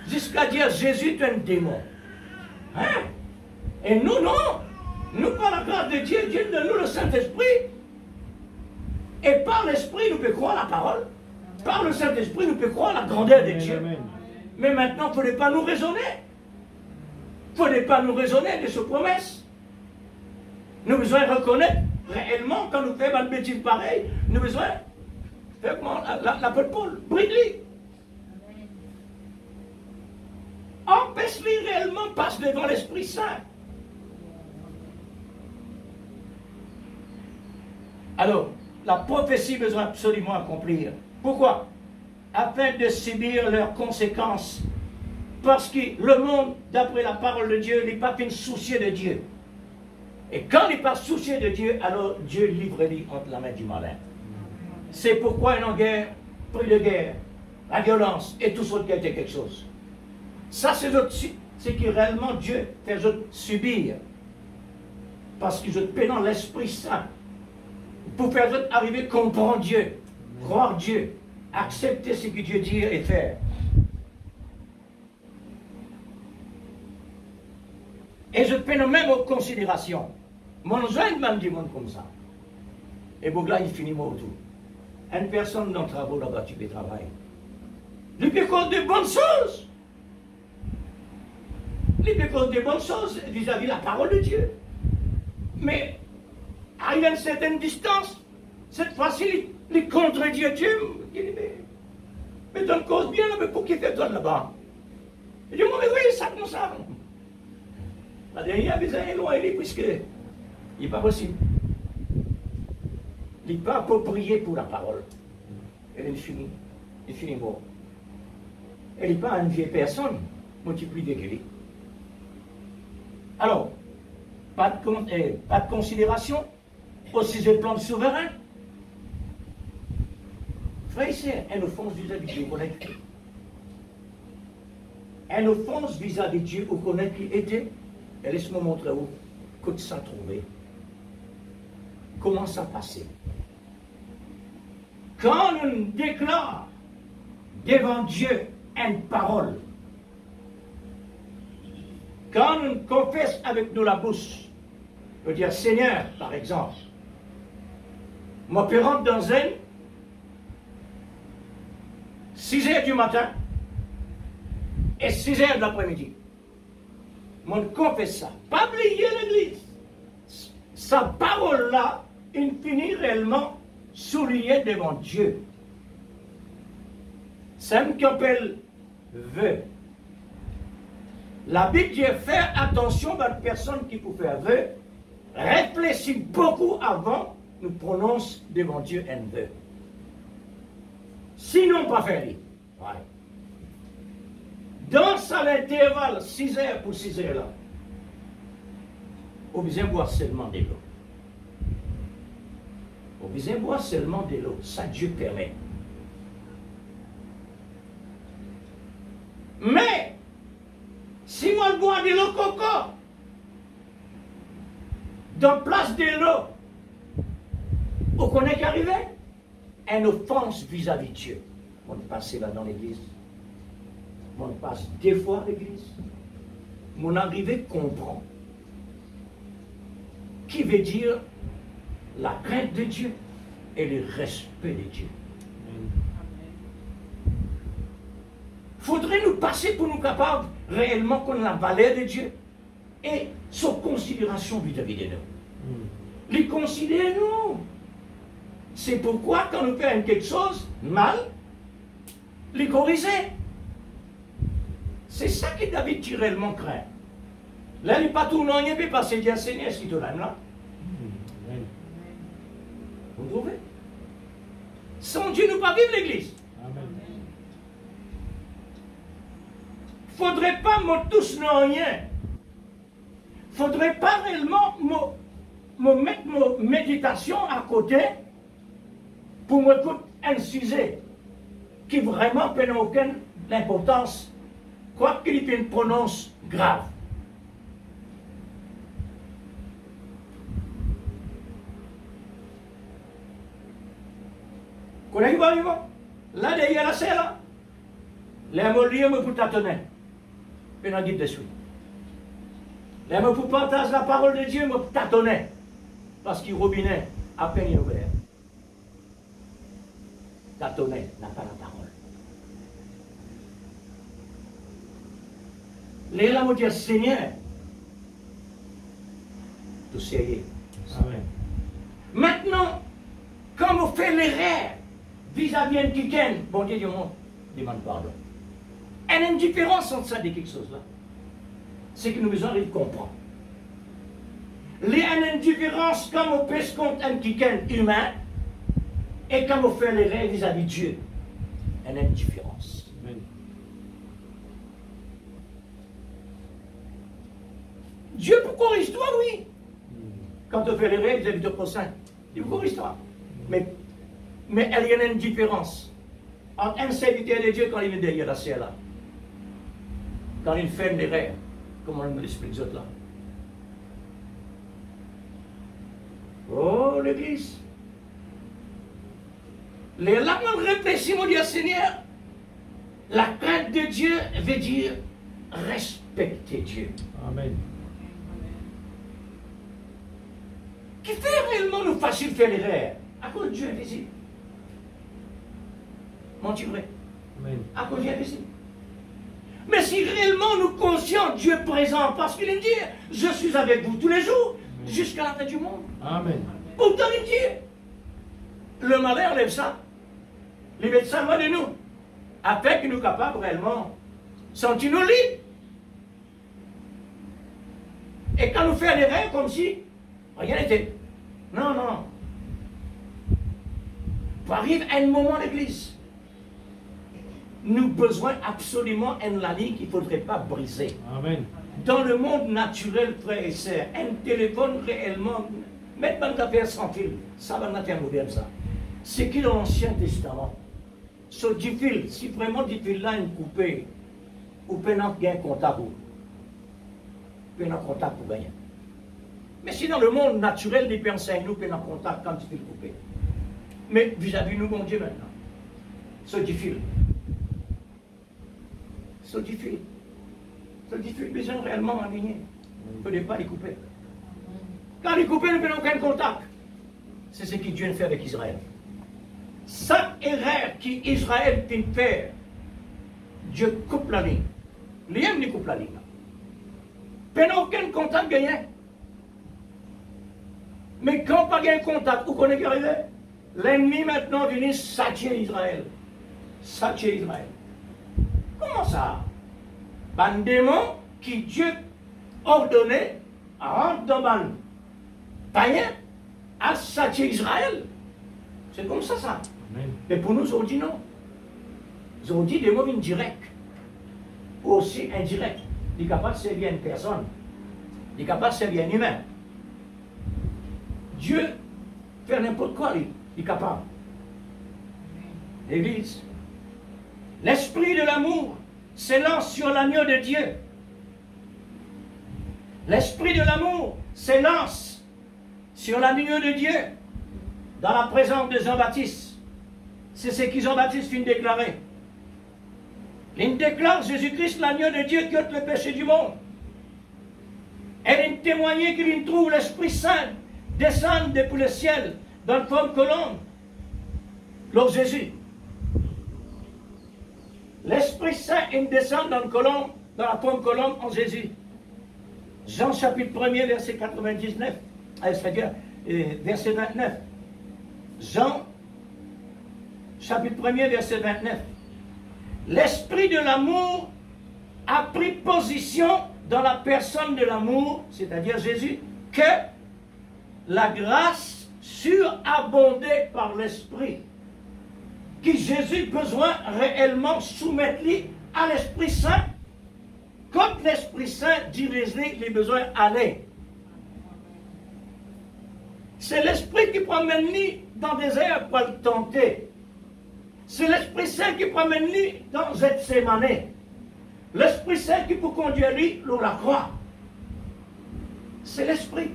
S2: Jusqu'à dire Jésus est un démon. Hein? Et nous, non. Nous, par la grâce de Dieu, Dieu donne nous le Saint-Esprit. Et par l'Esprit, nous pouvons croire la parole. Par le Saint-Esprit, nous pouvons croire la grandeur de Dieu. Amen. Mais maintenant, il ne faut pas nous raisonner. Il ne faut pas nous raisonner de ces promesses. Nous avons besoin de reconnaître réellement, quand nous faisons une bêtise pareille, nous avons besoin de faire comment l'apôtre Paul, bride-lui. Empêche-lui réellement, passe devant l'Esprit Saint. Alors, la prophétie besoin absolument accomplir. Pourquoi? afin de subir leurs conséquences. Parce que le monde, d'après la parole de Dieu, n'est pas soucieux de Dieu. Et quand il n'est pas soucieux de Dieu, alors Dieu livre-lui entre la main du malin. C'est pourquoi ils ont guerre, prix de guerre, la violence et tout ce qui a été quelque chose. Ça, c'est que réellement Dieu fait subir. Parce que je paie dans l'Esprit Saint. Pour faire arriver à comprendre Dieu, croire Dieu, accepter ce que Dieu dit et faire. Et je prends même en considération. Mon jeune m'a dit comme ça. Et donc là, il finit mon tour. Une personne dans le travail là-bas, tu peux travailler. Il peut faire de bonnes choses. Il peut faire de bonnes choses vis-à-vis de la parole de Dieu. Mais, à une certaine distance, cette fois-ci, il contredit Dieu. Il dit, mais donne cause bien, mais pour qui fait donne là-bas? Il dit, mais oui, ça comme ça. La dernière besoin est loin, puisque il n'est pas possible. Il n'est pas approprié pour la parole. Elle est finie. Il finit mort. Elle n'est pas une vieille personne, multiplie des guéris. Alors, pas de considération au sujet plan souverain. Frère et sœurs, une offense vis-à-vis de Dieu, on connaît qui? Une offense vis-à-vis de Dieu, on connaît qui était? Et laisse-moi montrer où que ça trouvé. Comment ça passait? Quand on déclare devant Dieu une parole, quand on confesse avec nous la bouche, on peut dire Seigneur, par exemple, m'opérant dans un 6 heures du matin et 6 heures de l'après-midi. On confesse ça. Pas oublier l'Église. Sa parole-là, il finit réellement soulignée devant Dieu. C'est ce qu'on appelle vœu. La Bible dit faire attention à une personne qui peut faire vœu, réfléchir beaucoup avant nous prononce devant Dieu un vœu. Sinon, pas faire. Ouais. Dans l'intervalle 6 heures pour 6 heures là, on besoin boire seulement de l'eau. On besoin boire seulement de l'eau. Ça Dieu permet. Mais, si moi je bois de l'eau coco, dans place de l'eau, on connaît qu'arriver, une offense vis-à-vis de Dieu. On passe là dans l'église. On passe des fois à l'église. Mon arrivée comprend. Qui veut dire la crainte de Dieu et le respect de Dieu. Faudrait nous passer pour nous capables réellement qu'on a la valeur de Dieu et son considération vis-à-vis de nous. Les considérer nous. C'est pourquoi quand nous faisons quelque chose mal, les corriger. C'est ça que David réellement craint. Là, il n'est pas tout non, il peut passer dire Seigneur, si tu l'aimes là. Vous trouvez? Sans Dieu, nous pas vivre l'église. Il ne faudrait pas me toucher non rien. Il ne faudrait pas réellement me mettre ma méditation à côté pour me écouter un sujet qui vraiment n'a aucune importance, quoi qu'il ait une prononce grave. Connaissez-vous? Là, derrière la serre, les mots me pour tâtonner. Et on dit de suite. Les mots pour partager la parole de Dieu me tâtonner. Parce qu'il robinet à peine ouvert. Tâtonner n'a pas la parole. Les là me disent Seigneur, tout sérieux. Maintenant, quand vous faites l'erreur vis-à-vis d'un quelqu'un, bon Dieu demande pardon. Une indifférence entre ça de quelque chose là, c'est que nous besoin de comprendre. Une indifférence quand on pèse contre un quelqu'un humain et quand on fait l'erreur vis-à-vis de Dieu, une indifférence.
S1: Amen.
S2: Dieu peut corriger toi, oui. Quand tu fais les règles vis-à-vis de prochain, il corrige toi. Mais il y a une différence entre un serviteur de Dieu quand il est derrière la ciel là. Quand il fait des rêves, comme on me l'explique les autres là. Oh, l'église. Les larmes réfléchissent, mon Dieu Seigneur. La crainte de Dieu veut dire respecter Dieu.
S1: Amen.
S2: Qui fait réellement nous facile faire les rêves à cause de Dieu invisible. Mentirez.
S1: Amen.
S2: À cause de Dieu invisible. Mais si réellement nous conscients Dieu présent, parce qu'il dit, je suis avec vous tous les jours, jusqu'à la fin du monde.
S1: Amen.
S2: Pourtant il dit, le malheur lève ça. Les médecins loin de nous. Afin que nous soyons capables réellement de sentir nous libres. Et quand nous faisons des rêves comme si rien n'était. Non, non. Pour arriver à un moment d'église, nous avons besoin absolument d'une ligne qu'il ne faudrait pas briser.
S1: Amen.
S2: Dans le monde naturel, frères et sœurs, un téléphone réellement, mettre un café sans fil, ça va être moderne ça. C'est qui dans l'Ancien Testament? Ce 10 fils, si vraiment 10 fils là, une coupée, ou peut gagner contact pour. Peut contact pour gagner. Mais si dans le monde naturel, les personnes, nous peut en contact quand il fil coupé. Mais vis-à-vis nous, mon Dieu, maintenant, ce 10 fils. Ce 10 fils. Ce 10 fils, besoin réellement aligné. Il ne faut pas les couper. Quand les couper, nous n'avons aucun contact. C'est ce que Dieu fait avec Israël. Chaque erreur qu'Israël peut faire, Dieu coupe la ligne. Rien ne coupe la ligne. Il n'y a aucun contact gagné. Mais quand pas de contact, où qu'on est arrivé? L'ennemi maintenant vient satier Israël. Satier Israël. Comment ça? Un démon qui Dieu ordonnait à rentrer dans un païen à satier Israël. C'est comme ça, ça.
S1: Amen.
S2: Mais pour nous, on dit non. Ils ont dit des mots indirects. Ou aussi indirects. Il est capable de servir une personne. Il est capable de servir un humain. Dieu fait n'importe quoi, il est capable. L'Église. L'esprit de l'amour s'élance sur l'agneau de Dieu. L'esprit de l'amour s'élance sur l'agneau de Dieu dans la présence de Jean-Baptiste. C'est ce que Jean-Baptiste vient de déclarer. Il déclare Jésus-Christ, l'agneau de Dieu qui ôte le péché du monde. Et il témoignait qu'il trouve l'Esprit Saint descendre depuis le ciel dans le forme colombe. Lors Jésus. L'Esprit Saint il descend dans la forme colombe en Jésus. Jean chapitre 1er, verset 99, c'est-à-dire verset 29. Jean chapitre 1er, verset 29. L'esprit de l'amour a pris position dans la personne de l'amour, c'est-à-dire Jésus, que la grâce surabondée par l'esprit, que Jésus besoin réellement soumettre à l'Esprit Saint, quand l'Esprit Saint dirige les besoins aller. C'est l'Esprit qui promène dans des airs pour le tenter. C'est l'Esprit Saint qui promène dans Gethsémane. L'Esprit Saint qui peut conduire sur la croix. C'est l'Esprit.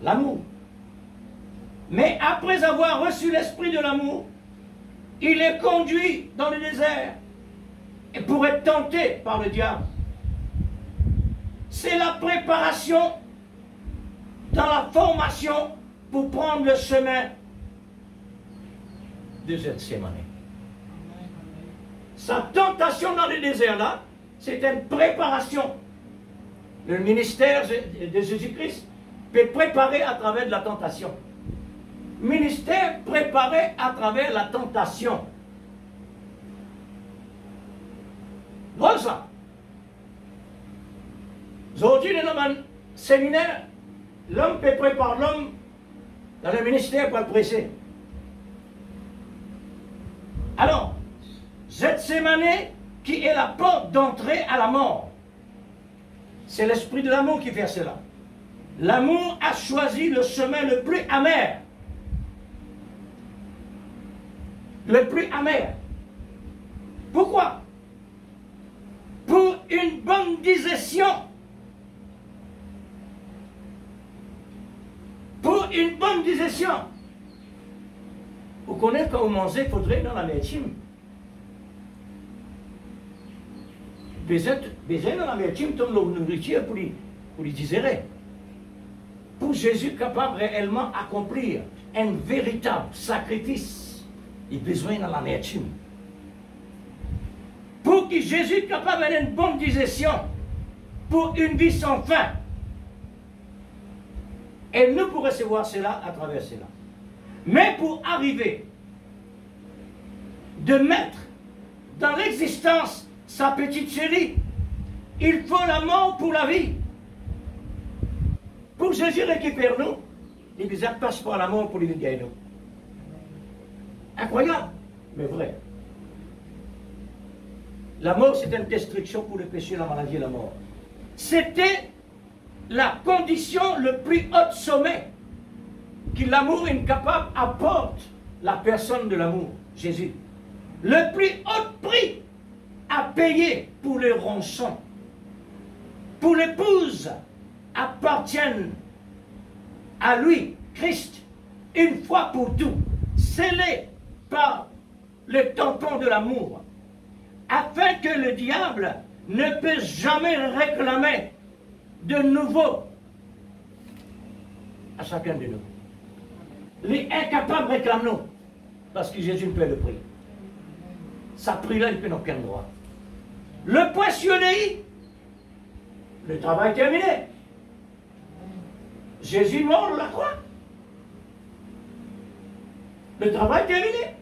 S2: L'amour. Mais après avoir reçu l'Esprit de l'amour, il est conduit dans le désert et pour être tenté par le diable. C'est la préparation dans la formation pour prendre le chemin de Gethsémane. Sa tentation dans le désert là, c'est une préparation. Le ministère de Jésus-Christ peut préparer à travers de la tentation. Ministère préparé à travers la tentation. Voilà ça. Aujourd'hui, dans un séminaire, l'homme peut préparer l'homme dans le ministère pour le presser. Alors, Gethsémani, qui est la porte d'entrée à la mort. C'est l'esprit de l'amour qui fait cela. L'amour a choisi le chemin le plus amer. Le plus amer. Pourquoi? Pour une bonne digestion. Pour une bonne digestion. Vous connaissez quand vous mangez, il faudrait dans la médecine. Besoin dans la médecine, comme la nourriture pour les digérer. Pour Jésus capable réellement d'accomplir un véritable sacrifice, il a besoin dans la médecine. Pour que Jésus soit capable d'avoir une bonne digestion, pour une vie sans fin. Et nous pourrons recevoir cela à travers cela. Mais pour arriver de mettre dans l'existence sa petite chérie, il faut la mort pour la vie. Pour Jésus récupère nous, il passe par la mort pour lui gagner nous. Incroyable, mais vrai. La mort, c'est une destruction pour le péché, la maladie et la mort. C'était la condition le plus haut sommet que l'amour incapable apporte la personne de l'amour, Jésus. Le plus haut prix à payer pour le rançon, pour l'épouse, appartiennent à lui, Christ, une fois pour tout, scellé par le tampon de l'amour, afin que le diable ne puisse jamais réclamer de nouveau à chacun de nous. Il est incapable de réclamer nous, parce que Jésus ne paie le prix. Ça prix-là, il ne peut aucun droit. Le poissonnier, le travail terminé. Jésus mort sur la croix. Le travail terminé.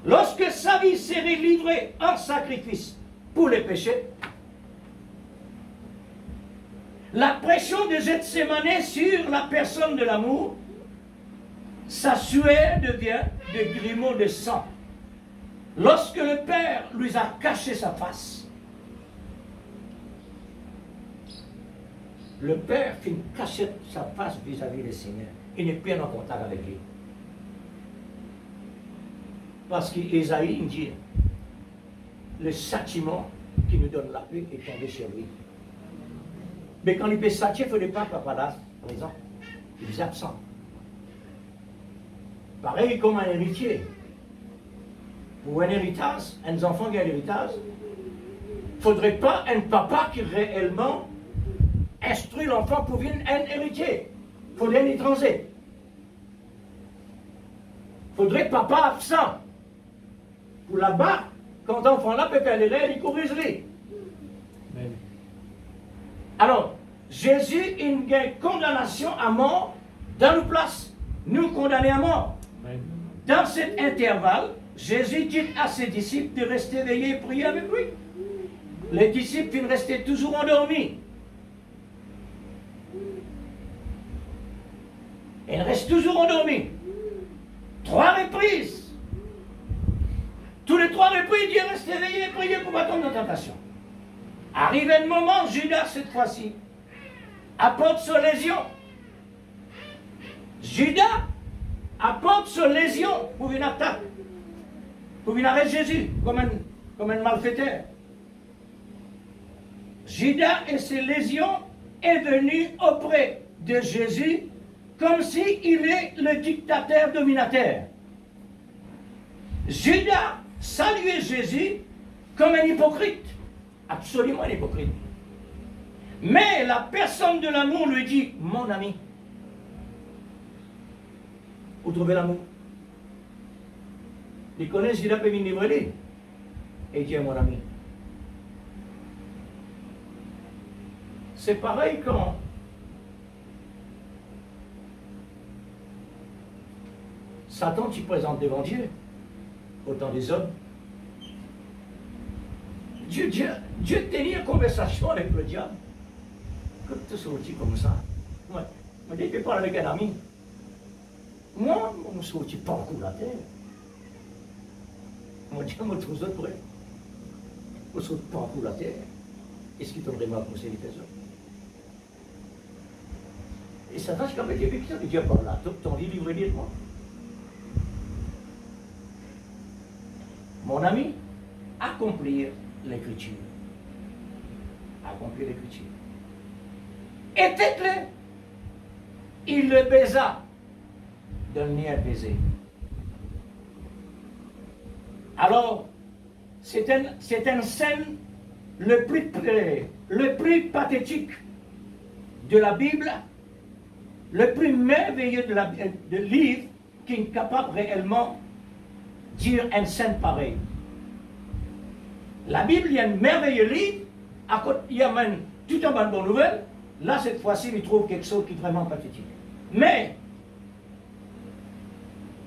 S2: Lorsque sa vie serait livrée en sacrifice pour les péchés, la pression de Gethsémani sur la personne de l'amour, sa sueur devient des grumeaux de sang. Lorsque le Père lui a caché sa face, le Père fit cacher sa face vis-à-vis du Seigneur. Il n'est plus en contact avec lui. Parce qu'Ésaïe dit, le châtiment qui nous donne la paix est tombé sur lui. Mais quand il peut châtier, il ne faut pas papa là, présent. Il est absent. Pareil comme un héritier. Pour un héritage, un enfant qui a un héritage, il ne faudrait pas un papa qui réellement instruit l'enfant pour devenir un héritier. Il faudrait un étranger. Il faudrait papa absent. Pour là-bas, quand l'enfant là peut faire les règles, il corrige les. Alors, Jésus, il y a une condamnation à mort dans nos places. Nous condamnés à mort. Amen. Dans cet intervalle, Jésus dit à ses disciples de rester veillés et prier avec lui. Les disciples, ils restaient toujours endormis. Ils restent toujours endormis. 3 reprises. Tous les 3 reprises, Dieu reste éveillé et prier pour attendre notre tentation. Arrive un moment, Judas, cette fois-ci, apporte sa lésion. Judas apporte sa lésion pour une attaque, pour une arrêter Jésus, comme un malfaiteur. Judas et ses lésions est venu auprès de Jésus comme s'il est le dictateur dominateur. Judas saluait Jésus comme un hypocrite, absolument un hypocrite. Mais la personne de l'amour lui dit, mon ami, vous trouvez l'amour? Il connaît Judas peut venir livrer, et il dit, mon ami. C'est pareil quand Satan s'y présente devant Dieu, autant des hommes. Dieu tenait une conversation avec le diable. Quand tu es sorti comme ça, moi, je peux parler avec un ami. Moi, on ne saute pas en coup la terre. On dit, on trouve ça près. On ne saute pas en coup la terre. Est-ce qu'il tomberait mal conseiller les hommes? Et ça va quand même des victimes. Il dit, bon là, ton livre, il veut lire moi. Mon ami, accomplir l'écriture. Accomplir l'écriture. Était-le, il le baisa d'un nez apaisé. Alors, c'est une scène le plus pathétique de la Bible, le plus merveilleux de livre qui est capable réellement de dire une scène pareille. La Bible, il y a un merveilleux livre, à côté, il y a même tout un bonne nouvelle. Là, cette fois-ci, il trouve quelque chose qui est vraiment pathétique. Mais,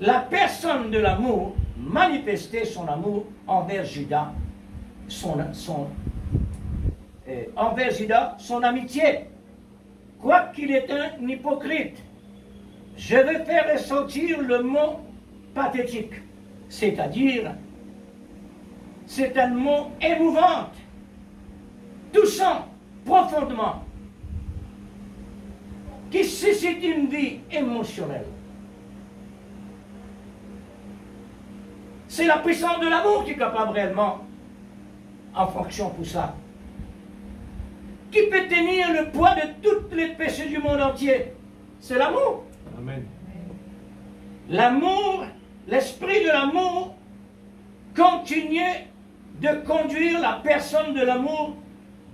S2: la personne de l'amour manifestait son amour envers Judas, envers Judas, son amitié. Quoiqu'il est un hypocrite, je vais faire ressortir le mot pathétique, c'est-à-dire, c'est un mot émouvant, touchant profondément, qui suscite une vie émotionnelle. C'est la puissance de l'amour qui est capable réellement, en fonction pour ça. Qui peut tenir le poids de tous les péchés du monde entier? C'est l'amour.
S1: Amen.
S2: L'amour, l'esprit de l'amour, continue de conduire la personne de l'amour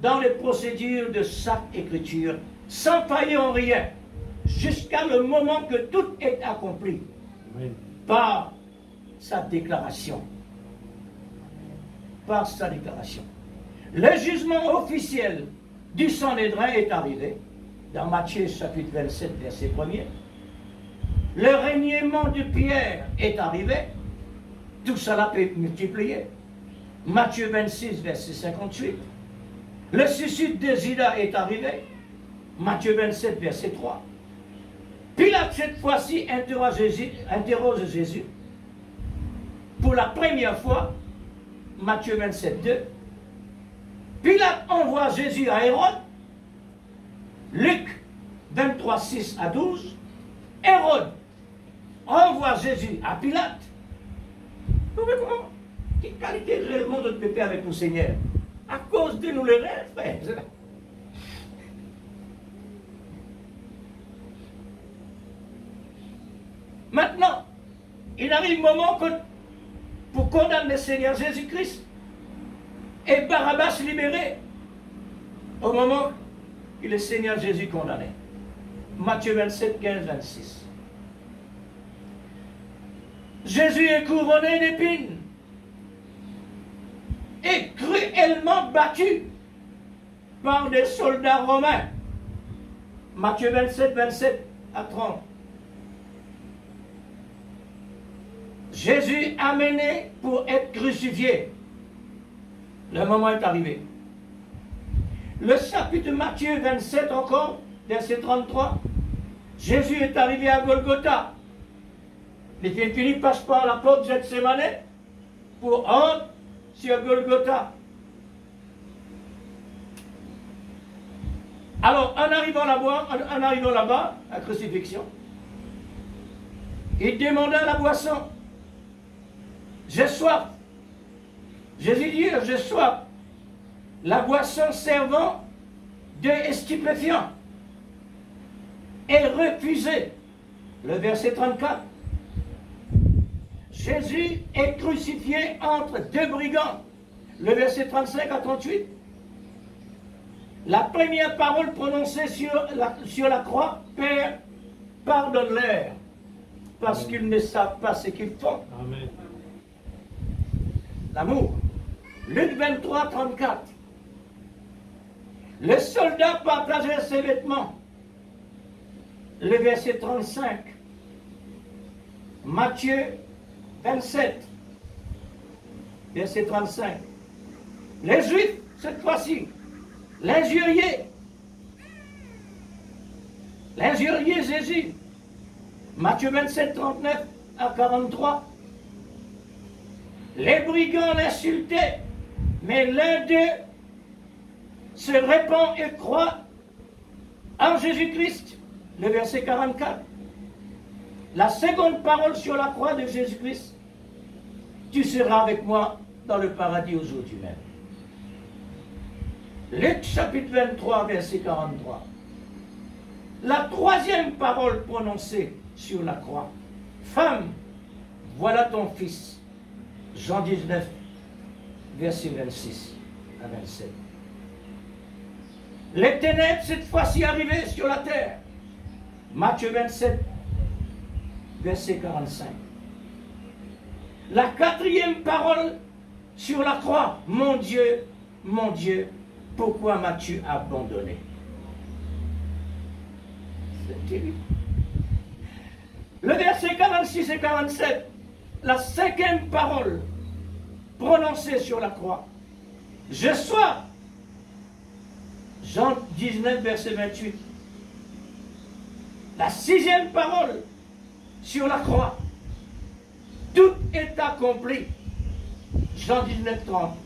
S2: dans les procédures de sa écriture, sans faillir en rien, jusqu'à le moment que tout est accompli.
S1: Amen.
S2: Par sa déclaration. Par sa déclaration. Le jugement officiel du Sanhédrin est arrivé, dans Matthieu chapitre 27, verset 1er. Le reniement de Pierre est arrivé, tout cela peut être multiplié. Matthieu 26, verset 58. Le suicide de Judas est arrivé, Matthieu 27, verset 3. Pilate, cette fois-ci, interroge Jésus. Pour la première fois, Matthieu 27, 2. Pilate envoie Jésus à Hérode. Luc 23, 6 à 12. Hérode envoie Jésus à Pilate. Vous voyez comment? Quelle qualité réellement de pépé avec le Seigneur? À cause de nous les rêves, frère. Maintenant, il arrive un moment pour condamner le Seigneur Jésus-Christ et Barabbas libéré au moment que le Seigneur Jésus condamné. Matthieu 27, 15, 26. Jésus est couronné d'épines et cruellement battu par des soldats romains. Matthieu 27, 27 à 30. Jésus amené pour être crucifié. Le moment est arrivé. Le chapitre de Matthieu 27 encore, verset 33. Jésus est arrivé à Golgotha. Les Philippe passent par la porte de Gethsémane pour entrer sur Golgotha. Alors, en arrivant là-bas, à la crucifixion, il demanda la boisson. J'ai soif. Jésus dit, j'ai soif. La boisson servant de stupéfiant est refusée. Le verset 34. Jésus est crucifié entre deux brigands. Le verset 35 à 38. La première parole prononcée sur la croix, Père, pardonne-leur, parce qu'ils ne savent pas ce qu'ils font.
S1: Amen.
S2: L'amour. Luc 23, 34. Le soldat partageait ses vêtements. Le verset 35. Matthieu 27, verset 35. Les Juifs, cette fois-ci, l'injurier Jésus, Matthieu 27, 39 à 43. Les brigands l'insultaient, mais l'un d'eux se répand et croit en Jésus-Christ. Le verset 44. La seconde parole sur la croix de Jésus-Christ. Tu seras avec moi dans le paradis aujourd'hui même. Luc chapitre 23, verset 43. La troisième parole prononcée sur la croix. Femme, voilà ton fils. Jean 19, verset 26 à 27. Les ténèbres, cette fois-ci, arrivées sur la terre. Matthieu 27, verset 45. La quatrième parole sur la croix. Mon Dieu, pourquoi m'as-tu abandonné? C'est terrible. Le verset 46 et 47, la cinquième parole prononcée sur la croix. Je sois. Jean 19, verset 28. La sixième parole sur la croix. Tout est accompli. Jean 19, 30.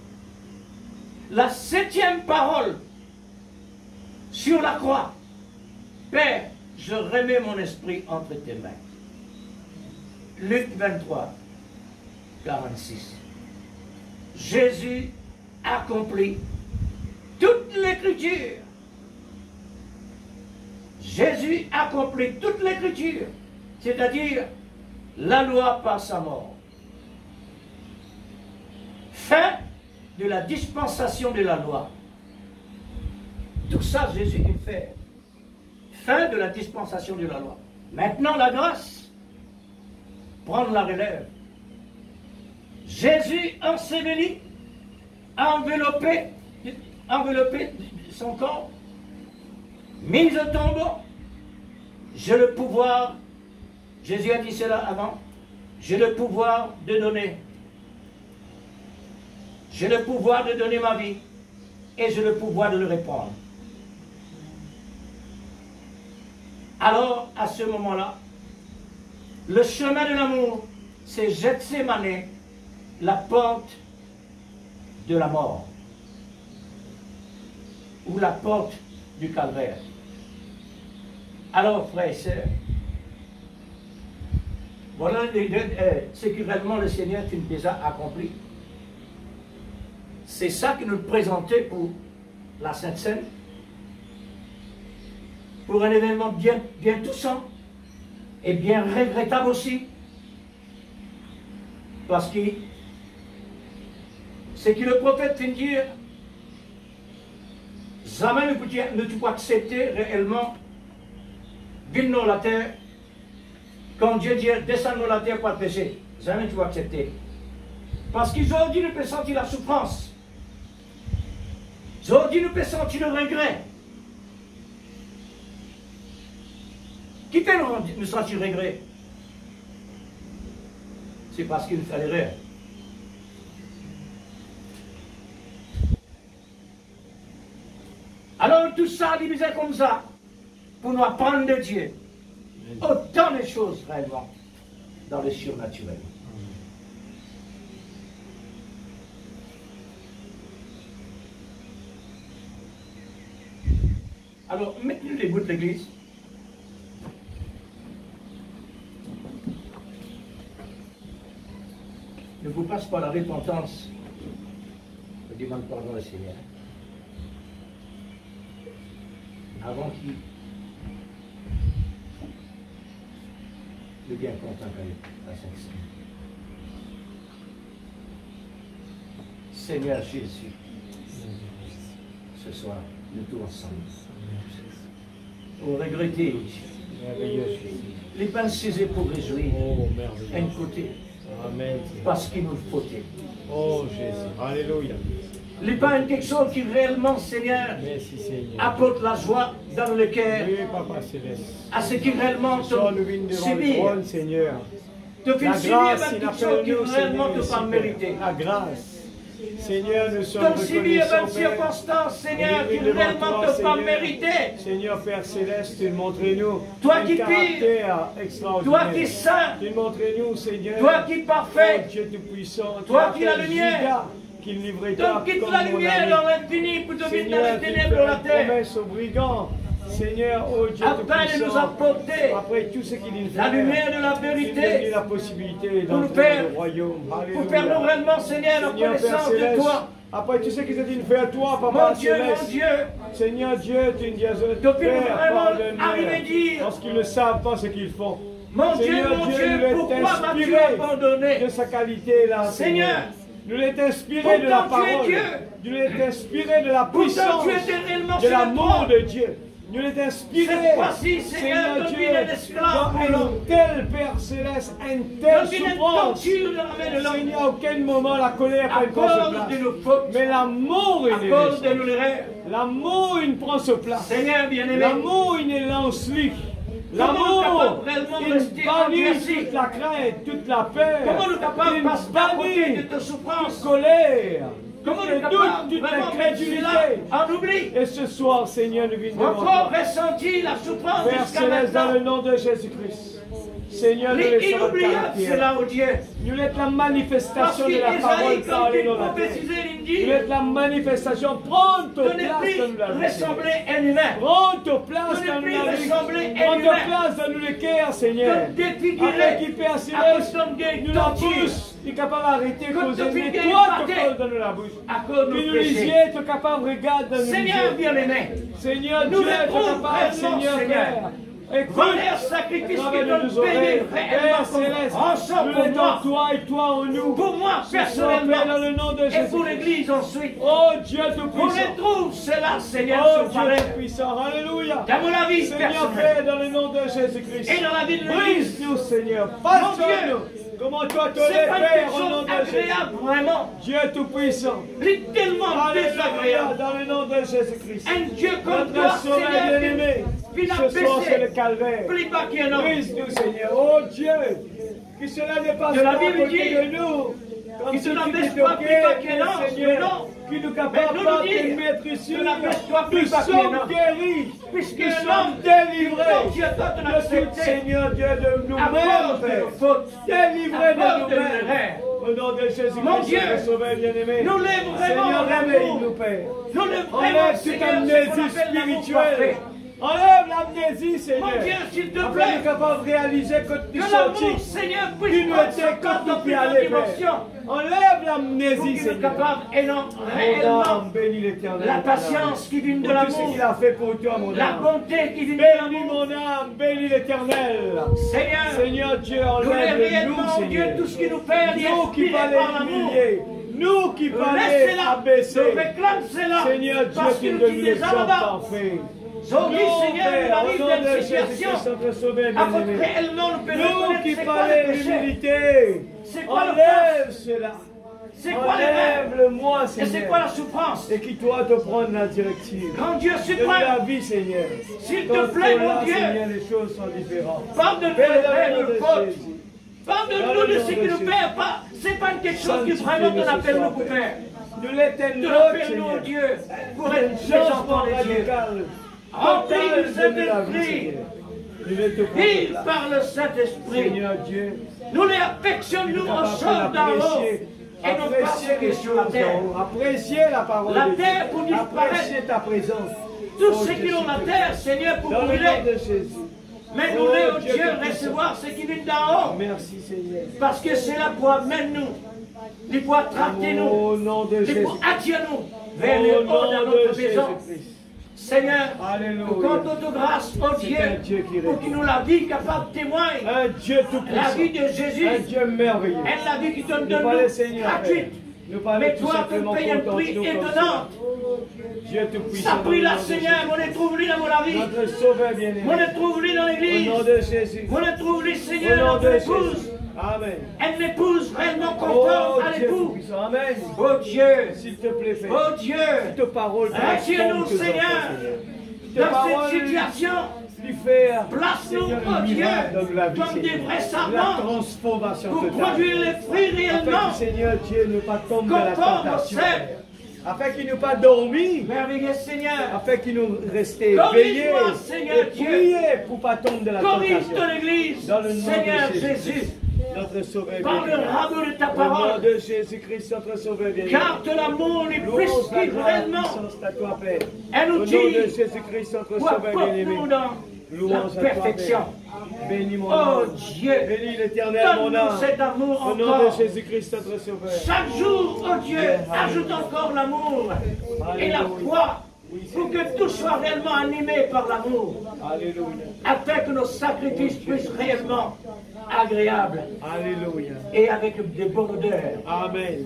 S2: La septième parole sur la croix. Père, je remets mon esprit entre tes mains. Luc 23, 46. Jésus accomplit toute l'écriture. Jésus accomplit toute l'écriture, c'est-à-dire la loi par sa mort. Fin de la dispensation de la loi. Tout ça, Jésus est fait. Fin de la dispensation de la loi. Maintenant, la grâce, prendre la relève. Jésus enseveli, enveloppé son corps, mis au tombeau. J'ai le pouvoir, Jésus a dit cela avant, j'ai le pouvoir de donner. J'ai le pouvoir de donner ma vie et j'ai le pouvoir de le reprendre. Alors, à ce moment-là, le chemin de l'amour, c'est Gethsémane, la porte de la mort, ou la porte du calvaire. Alors, frères et sœurs, voilà ce que réellement le Seigneur tu nous a accompli. C'est ça qu'il nous présentait pour la Sainte Seine, pour un événement bien touchant et bien regrettable aussi, parce que c'est que le prophète vient dire, jamais ne tu peux accepter réellement venir dans la terre, quand Dieu dit descendre dans la terre pour le péché, jamais tu vas accepter. Parce qu'aujourd'hui nous peut sentir la souffrance. Aujourd'hui nous peut sentir le regret. Qui fait nous sentir le regret? C'est parce qu'il nous fait l'erreur. Alors tout ça, il disait comme ça, pour nous apprendre de Dieu. Autant de choses réellement dans le surnaturel. Alors, mettez-nous les bouts de l'église. Ne vous passe pas la repentance. Je demande pardon au Seigneur. Avant qu'il bien content à Saint-Saint. Seigneur Jésus, ce soir, nous tous ensemble, on regrettait les pensées pour réjouir un côté, parce qu'il nous fautait.
S1: Oh Jésus, alléluia.
S2: Les pas quelque chose qui réellement, Seigneur, apporte la joie dans le cœur à ce qui réellement te subir.
S1: Seigneur.
S2: Te faire subir quelque chose qui réellement te pas mériter.
S1: La grâce. Seigneur, nous sommes
S3: Comme si il y avait
S1: reconnaissants,
S3: une circonstance, Seigneur, qui
S1: devant
S3: ne réellement
S1: toi,
S3: te pas
S1: Seigneur.
S3: mérité.
S1: Seigneur Père Céleste, montrez-nous
S3: Toi
S1: un
S3: qui
S1: caractère
S3: Toi
S1: extraordinaire.
S3: qui es saint,
S1: Montrez-nous, Seigneur,
S3: toi qui es
S1: oh
S3: parfait,
S1: Dieu Tout-Puissant,
S3: Toi qui es la
S1: appelles
S3: lumière.
S1: Judas, qui ne livrait
S3: donc
S1: pas
S3: quitte
S1: comme
S3: la
S1: mon
S3: lumière
S1: ami.
S3: dans l'infini pour dominer dans
S1: Seigneur,
S3: les
S1: tu
S3: ténèbres
S1: fais
S3: de la
S1: une
S3: terre,
S1: promesse aux brigands. Seigneur, oh Dieu
S3: afin de nous
S1: Tout-Puissant,
S3: apporter
S1: après tout ce qu'il
S3: la lumière de la
S1: tu nous donnes
S3: vérité,
S1: la possibilité
S3: pour nous
S1: d'entrer
S3: faire-
S1: dans le royaume.
S3: pour faire nous
S1: Alléluia.
S3: réellement, Seigneur, la
S1: Seigneur Père
S3: connaissance de
S1: Céleste,
S3: toi.
S1: après tout ce qu'il a dit de faire à toi, Papa
S3: Mon Dieu,
S1: Céleste.
S3: mon Dieu,
S1: Seigneur Dieu, tu nous dis à
S3: depuis nous
S1: Père,
S3: vraiment
S1: pardonne-leur,
S3: arriver à dire,
S1: parce qu'ils ne savent pas ce qu'ils font.
S3: mon Dieu,
S1: Seigneur
S3: mon
S1: Dieu,
S3: Dieu,
S1: nous l'est
S3: pourquoi m'as-tu
S1: inspiré
S3: abandonné?
S1: de sa qualité là,
S3: Seigneur,
S1: nous l'est inspiré de la
S3: pourtant tu es
S1: parole.
S3: Dieu.
S1: Nous l'est inspiré de la
S3: Pourtant
S1: puissance,
S3: tu étais réellement
S1: de
S3: sur le
S1: l'amour
S3: trône.
S1: de Dieu. Nous l'est inspiré,
S3: Cette fois-ci, Seigneur,
S1: Dieu,
S3: donne-lui un esclave pour
S1: dans
S3: l'homme.
S1: un tel Père Céleste, une telle
S3: Donne-lui une
S1: souffrance.
S3: torture de la main de l'homme.
S1: Seigneur, à aucun moment la colère
S3: À
S1: prend place.
S3: cause de nos fautes,
S1: Mais l'amour,
S3: à
S1: il
S3: cause de
S1: est
S3: nos erreurs.
S1: l'amour, il prend sa place.
S3: Seigneur bien-aimé,
S1: L'amour, il est lance-lui.
S3: Comment nous
S1: L'amour,
S3: capables réellement de
S1: il
S3: rester
S1: bannit
S3: endurcis?
S1: toute la crainte, toute la peur.
S3: comment nous capables
S1: Il
S3: de passer à côté de
S1: bannit
S3: ta souffrance?
S1: toute colère,
S3: Comment
S1: tout
S3: nous
S1: le doute,
S3: capables
S1: toute
S3: vraiment de
S1: l'incrédulité.
S3: cela en oubli?
S1: Et ce soir, Seigneur, nous venons devant
S3: Encore
S1: toi.
S3: ressenti la souffrance
S1: Père
S3: jusqu'à
S1: Céleste, dans le
S3: maintenant.
S1: nom de Jésus-Christ. Seigneur, nous laissons notre
S3: Inoubliable, c'est
S1: caractère.
S3: là, oh Dieu.
S1: Nous laissons la
S3: Parce
S1: manifestation de la
S3: qu'Ésaïe,
S1: parole
S3: quand
S1: parlée
S3: il
S1: dans la terre.
S3: prophétisait, il
S1: Nous
S3: dit,
S1: laissons la manifestation. Prends ta
S3: ne
S1: place
S3: plus
S1: dans la vie.
S3: ressembler à un humain.
S1: Prends ta place
S3: Ne
S1: dans
S3: plus
S1: la vie.
S3: ressembler à
S1: Prends
S3: un
S1: ta
S3: humain.
S1: place dans le cœur, Seigneur.
S3: Te défigurer.
S1: Avec Père
S3: À
S1: Céleste,
S3: cause de
S1: nous la
S3: torture.
S1: bouche. Tu es capable d'arrêter de
S3: Que
S1: causer.
S3: te
S1: Mais
S3: figurer
S1: toi,
S3: par
S1: tu
S3: terre.
S1: causes dans la bouche.
S3: À cause de
S1: Que
S3: nos
S1: nous les
S3: péchés.
S1: yeux, tu es capable de regarder dans nos
S3: Seigneur
S1: yeux.
S3: bien-aimé,
S1: Seigneur
S3: nous
S1: Dieu, tu es
S3: lèverons
S1: capable,
S3: réellement,
S1: Seigneur
S3: Seigneur.
S1: Père. Écoute,
S3: voilà un sacrifice
S1: à
S3: qui
S1: travers
S3: donne
S1: nos oreilles,
S3: payer
S1: Père
S3: réellement
S1: Céleste,
S3: rançon
S1: nous
S3: pour
S1: mettons
S3: moi,
S1: toi et toi en nous.
S3: pour moi
S1: Ce soir, Père, dans
S3: personnellement,
S1: le nom de
S3: et
S1: Jésus.
S3: pour l'Église ensuite.
S1: Oh Dieu
S3: On
S1: Tout-Puissant.
S3: les trouve cela, Seigneur,
S1: Oh
S3: sur
S1: Dieu
S3: pareil.
S1: Tout-Puissant. Alléluia.
S3: Dans mon avis
S1: Seigneur
S3: personnel
S1: Père, dans le nom de Jésus-Christ.
S3: et dans la vie de l'Église.
S1: Brise-nous, Seigneur.
S3: Dieu,
S1: Façonne-nous. Comment toi, tu
S3: c'est
S1: es
S3: pas
S1: Père,
S3: quelque
S1: au nom
S3: chose
S1: de Jésus.
S3: agréable, vraiment.
S1: Dieu Tout-Puissant.
S3: Tellement
S1: Alléluia.
S3: désagréable.
S1: Dans le nom de Jésus-Christ.
S3: Un Dieu comme toi,
S1: Notre Sauveur
S3: Seigneur,
S1: bien-aimé.
S3: puis la
S1: Ce soir, c'est le
S3: baisser.
S1: calvaire.
S3: Plus bas qu'un homme.
S1: Brise-nous, Seigneur. Oh Dieu, que cela ne passe
S3: De la
S1: pas à
S3: Bible
S1: côté
S3: dit
S1: de nous. Comme
S3: que
S1: si
S3: cela
S1: tu
S3: baisse
S1: étais
S3: pas plus bas qu'un
S1: Seigneur,
S3: ange, mais non.
S1: qui nous
S3: Mais
S1: capable
S3: nous
S1: pas
S3: nous dit
S1: de mettre ici.
S3: que la baisse pas plus
S1: Nous
S3: bas qu'un
S1: sommes
S3: homme.
S1: guéris.
S3: Puisque
S1: Nous
S3: un
S1: sommes
S3: homme,
S1: délivrés.
S3: donc Dieu doit te
S1: De tout,
S3: l'accepter.
S1: Seigneur Dieu, de
S3: À
S1: nous-mêmes,
S3: cause de
S1: Père.
S3: nos fautes.
S1: Délivrés
S3: À
S1: de
S3: cause de nos
S1: nous-mêmes.
S3: erreurs.
S1: Au nom de Jésus-Christ,
S3: Mon Dieu,
S1: notre Sauveur bien-aimé.
S3: nous lèvons vraiment
S1: Seigneur,
S3: l'amour.
S1: réveille-nous, Père.
S3: Nous lèvons vraiment,
S1: Enlève toute
S3: Seigneur, ce qu'on
S1: amnésie
S3: appelle l'amour
S1: spirituelle.
S3: parfait.
S1: Enlève l'amnésie, Seigneur.
S3: Mon Dieu, s'il te
S1: Afin de
S3: plaît,
S1: capable de réaliser que tu
S3: que
S1: es
S3: l'amour,
S1: sorti.
S3: Seigneur,
S1: Tu
S3: puisse
S1: nous
S3: prendre
S1: étais
S3: sa place
S1: quand
S3: dans
S1: tu
S3: plus
S1: peux
S3: grande
S1: aller,
S3: dimension.
S1: Père. Enlève
S3: Pour
S1: l'amnésie,
S3: qu'il soit
S1: Seigneur.
S3: capable, et non
S1: Mon
S3: réellement,
S1: âme, bénis l'Éternel.
S3: la patience qui vient de
S1: Pour tout ce
S3: l'amour,
S1: qu'il a fait pour toi, mon
S3: la
S1: âme.
S3: bonté qui vient de
S1: Bénis
S3: l'amour.
S1: mon âme, bénis l'Éternel.
S3: Seigneur,
S1: Seigneur Dieu,
S3: nous
S1: enlève
S3: réellement,
S1: nous,
S3: Dieu,
S1: Seigneur.
S3: tout ce qui nous fait
S1: Nous qui
S3: inspiré
S1: fallait
S3: par l'amour.
S1: humilier. Nous qui fallait
S3: Laissez-la,
S1: abaisser.
S3: nous réclame cela,
S1: Seigneur Dieu,
S3: parce
S1: qui
S3: que
S1: nous
S3: nous
S1: donne
S3: qui
S1: les
S3: les
S1: hommes
S3: avons.
S1: parfaits.
S3: Aujourd'hui, Seigneur, nous
S1: Père, au
S3: arrive
S1: nom
S3: dans
S1: de
S3: une situation
S1: Jésus-Christ, notre Sauveur
S3: afin que
S1: bien-aimé.
S3: réellement nous puissions
S1: Nous
S3: reconnaître
S1: qui
S3: c'est quoi
S1: fallait
S3: le péché,
S1: l'humilité.
S3: c'est quoi le
S1: Enlève cela.
S3: c'est quoi l'erreur,
S1: Enlève-le-moi,
S3: et c'est
S1: Seigneur.
S3: quoi la souffrance.
S1: Et qui toi te prendre la directive.
S3: Grand Dieu
S1: De
S3: suprême,
S1: la vie, Seigneur.
S3: s'il
S1: Quand
S3: te plaît,
S1: toi, là,
S3: mon Dieu,
S1: Seigneur, les choses sont différentes.
S3: pardonne-nous
S1: Père, dans
S3: de
S1: le nom
S3: nos
S1: de
S3: fautes.
S1: Jésus.
S3: Pardonne-nous de ce qui nous perd pas. C'est pas quelque chose qui vraiment
S1: Sanctifie-nous
S3: t'en
S1: ce
S3: appelle
S1: soir,
S3: nous pour
S1: Père.
S3: faire.
S1: Nous l'éteignons,
S3: Te rappelle-nous,
S1: Seigneur.
S3: Dieu, pour être
S1: Un
S3: les enfants
S1: changement
S3: de Dieu.
S1: radical.
S3: Remplis
S1: Total
S3: du
S1: de la vie,
S3: Saint-Esprit.
S1: Seigneur. Nous ne te
S3: Vive
S1: pas.
S3: par le Saint-Esprit.
S1: Seigneur Dieu,
S3: Nous les affectionnons en sol d'en haut. Et non pas
S1: apprécier
S3: ce qui
S1: les
S3: est sur la
S1: choses
S3: terre.
S1: en haut, apprécier la parole
S3: La
S1: de Dieu,
S3: terre pour disparaître.
S1: apprécier ta présence.
S3: Tous
S1: Oh,
S3: ceux qui
S1: Jésus
S3: ont la
S1: Christ.
S3: terre, Seigneur, pour
S1: Dans le nom
S3: brûler.
S1: de Jésus.
S3: Mais nous
S1: Oh,
S3: voulons,
S1: Dieu
S3: Dieu,
S1: Tout-Puissant.
S3: recevoir ce qui vient d'en haut.
S1: Merci Seigneur.
S3: Parce que c'est là pour amener nous. Il faut attraper nous.
S1: Au nom de
S3: Il
S1: Jésus.
S3: faut attirer nous vers le
S1: Au
S3: haut de
S1: nom
S3: notre
S1: de
S3: maison.
S1: Jésus-Christ.
S3: Seigneur,
S1: Alléluia.
S3: nous comptons de grâce, oh
S1: C'est
S3: Dieu,
S1: un Dieu qui
S3: pour
S1: répond.
S3: qu'il nous la vie capable de témoigner.
S1: Un Dieu
S3: La
S1: tout-puissant.
S3: vie de Jésus,
S1: Un Dieu merveilleux.
S3: elle la vie qui te
S1: Nous
S3: donne
S1: parlons,
S3: nous
S1: Seigneur,
S3: gratuite.
S1: nous parlons
S3: Mais
S1: tout
S3: toi,
S1: simplement
S3: tu payes un
S1: contente
S3: prix
S1: nous comme
S3: étonnant.
S1: ça. Dieu tout-puissant.
S3: Ça
S1: dans
S3: prie
S1: le
S3: là,
S1: nom de
S3: Seigneur,
S1: Jésus.
S3: on les trouve lui dans mon vie.
S1: Notre Sauveur bien-aimé.
S3: On les trouve lui dans
S1: Au
S3: l'église.
S1: nom de Jésus.
S3: On les trouve lui,
S1: Au
S3: Seigneur,
S1: nom
S3: dans
S1: de
S3: l'épouse.
S1: Jésus. Amen.
S3: Elle l'épouse réellement
S1: Oh
S3: conforme à
S1: Dieu
S3: l'époux.
S1: tout-puissant. Amen.
S3: Oh Dieu,
S1: S'il te plaît, fais.
S3: oh Dieu,
S1: Ta parole
S3: Attire-nous,
S1: correspond,
S3: Seigneur,
S1: Ta
S3: dans
S1: parole
S3: cette situation
S1: Puisses-lui faire,
S3: Place-nous,
S1: Seigneur,
S3: oh
S1: le
S3: Dieu,
S1: miracle dans la vie,
S3: comme des
S1: Seigneur.
S3: vrais
S1: La
S3: servants
S1: transformation
S3: pour
S1: totale.
S3: produire les fruits
S1: Afin
S3: réellement.
S1: que, Seigneur Dieu, ne pas tomber dans la
S3: Conforme au
S1: tentation.
S3: Seigneur.
S1: Père. Afin qu'il ne pas dormir.
S3: Merveilleux Seigneur.
S1: Afin qu'il nous reste
S3: Corrige-moi,
S1: veillés
S3: Seigneur
S1: et
S3: Dieu.
S1: prier pour ne pas tomber dans la
S3: Corrige
S1: tentation.
S3: ton Église,
S1: Dans le nom
S3: Seigneur
S1: de
S3: Jésus,
S1: notre Sauveur
S3: par le
S1: bien-aimé.
S3: radeau de ta
S1: Au nom
S3: parole.
S1: de Jésus-Christ, notre Sauveur bien-aimé.
S3: Car ton amour nous
S1: Louange la
S3: prescrit
S1: gloire, la
S3: réellement.
S1: puissance à toi, Père.
S3: Elle
S1: Au
S3: nous
S1: nom de
S3: dit,
S1: Jésus-Christ, notre Sauveur bien-aimé.
S3: porte-nous dans la
S1: Louange à toi,
S3: perfection.
S1: Père. Bénis mon
S3: Oh
S1: âme.
S3: Dieu,
S1: Bénis l'Éternel, mon
S3: donne-nous
S1: âme.
S3: cet amour
S1: Au nom
S3: encore.
S1: de Jésus-Christ, notre Sauveur.
S3: Chaque jour, oh Dieu, ajoute encore l'amour et la foi pour que tout soit réellement animé par l'amour,
S1: Alléluia.
S3: afin que nos sacrifices puissent réellement agréables
S1: Alléluia.
S3: et avec de bonnes odeurs
S1: Amen.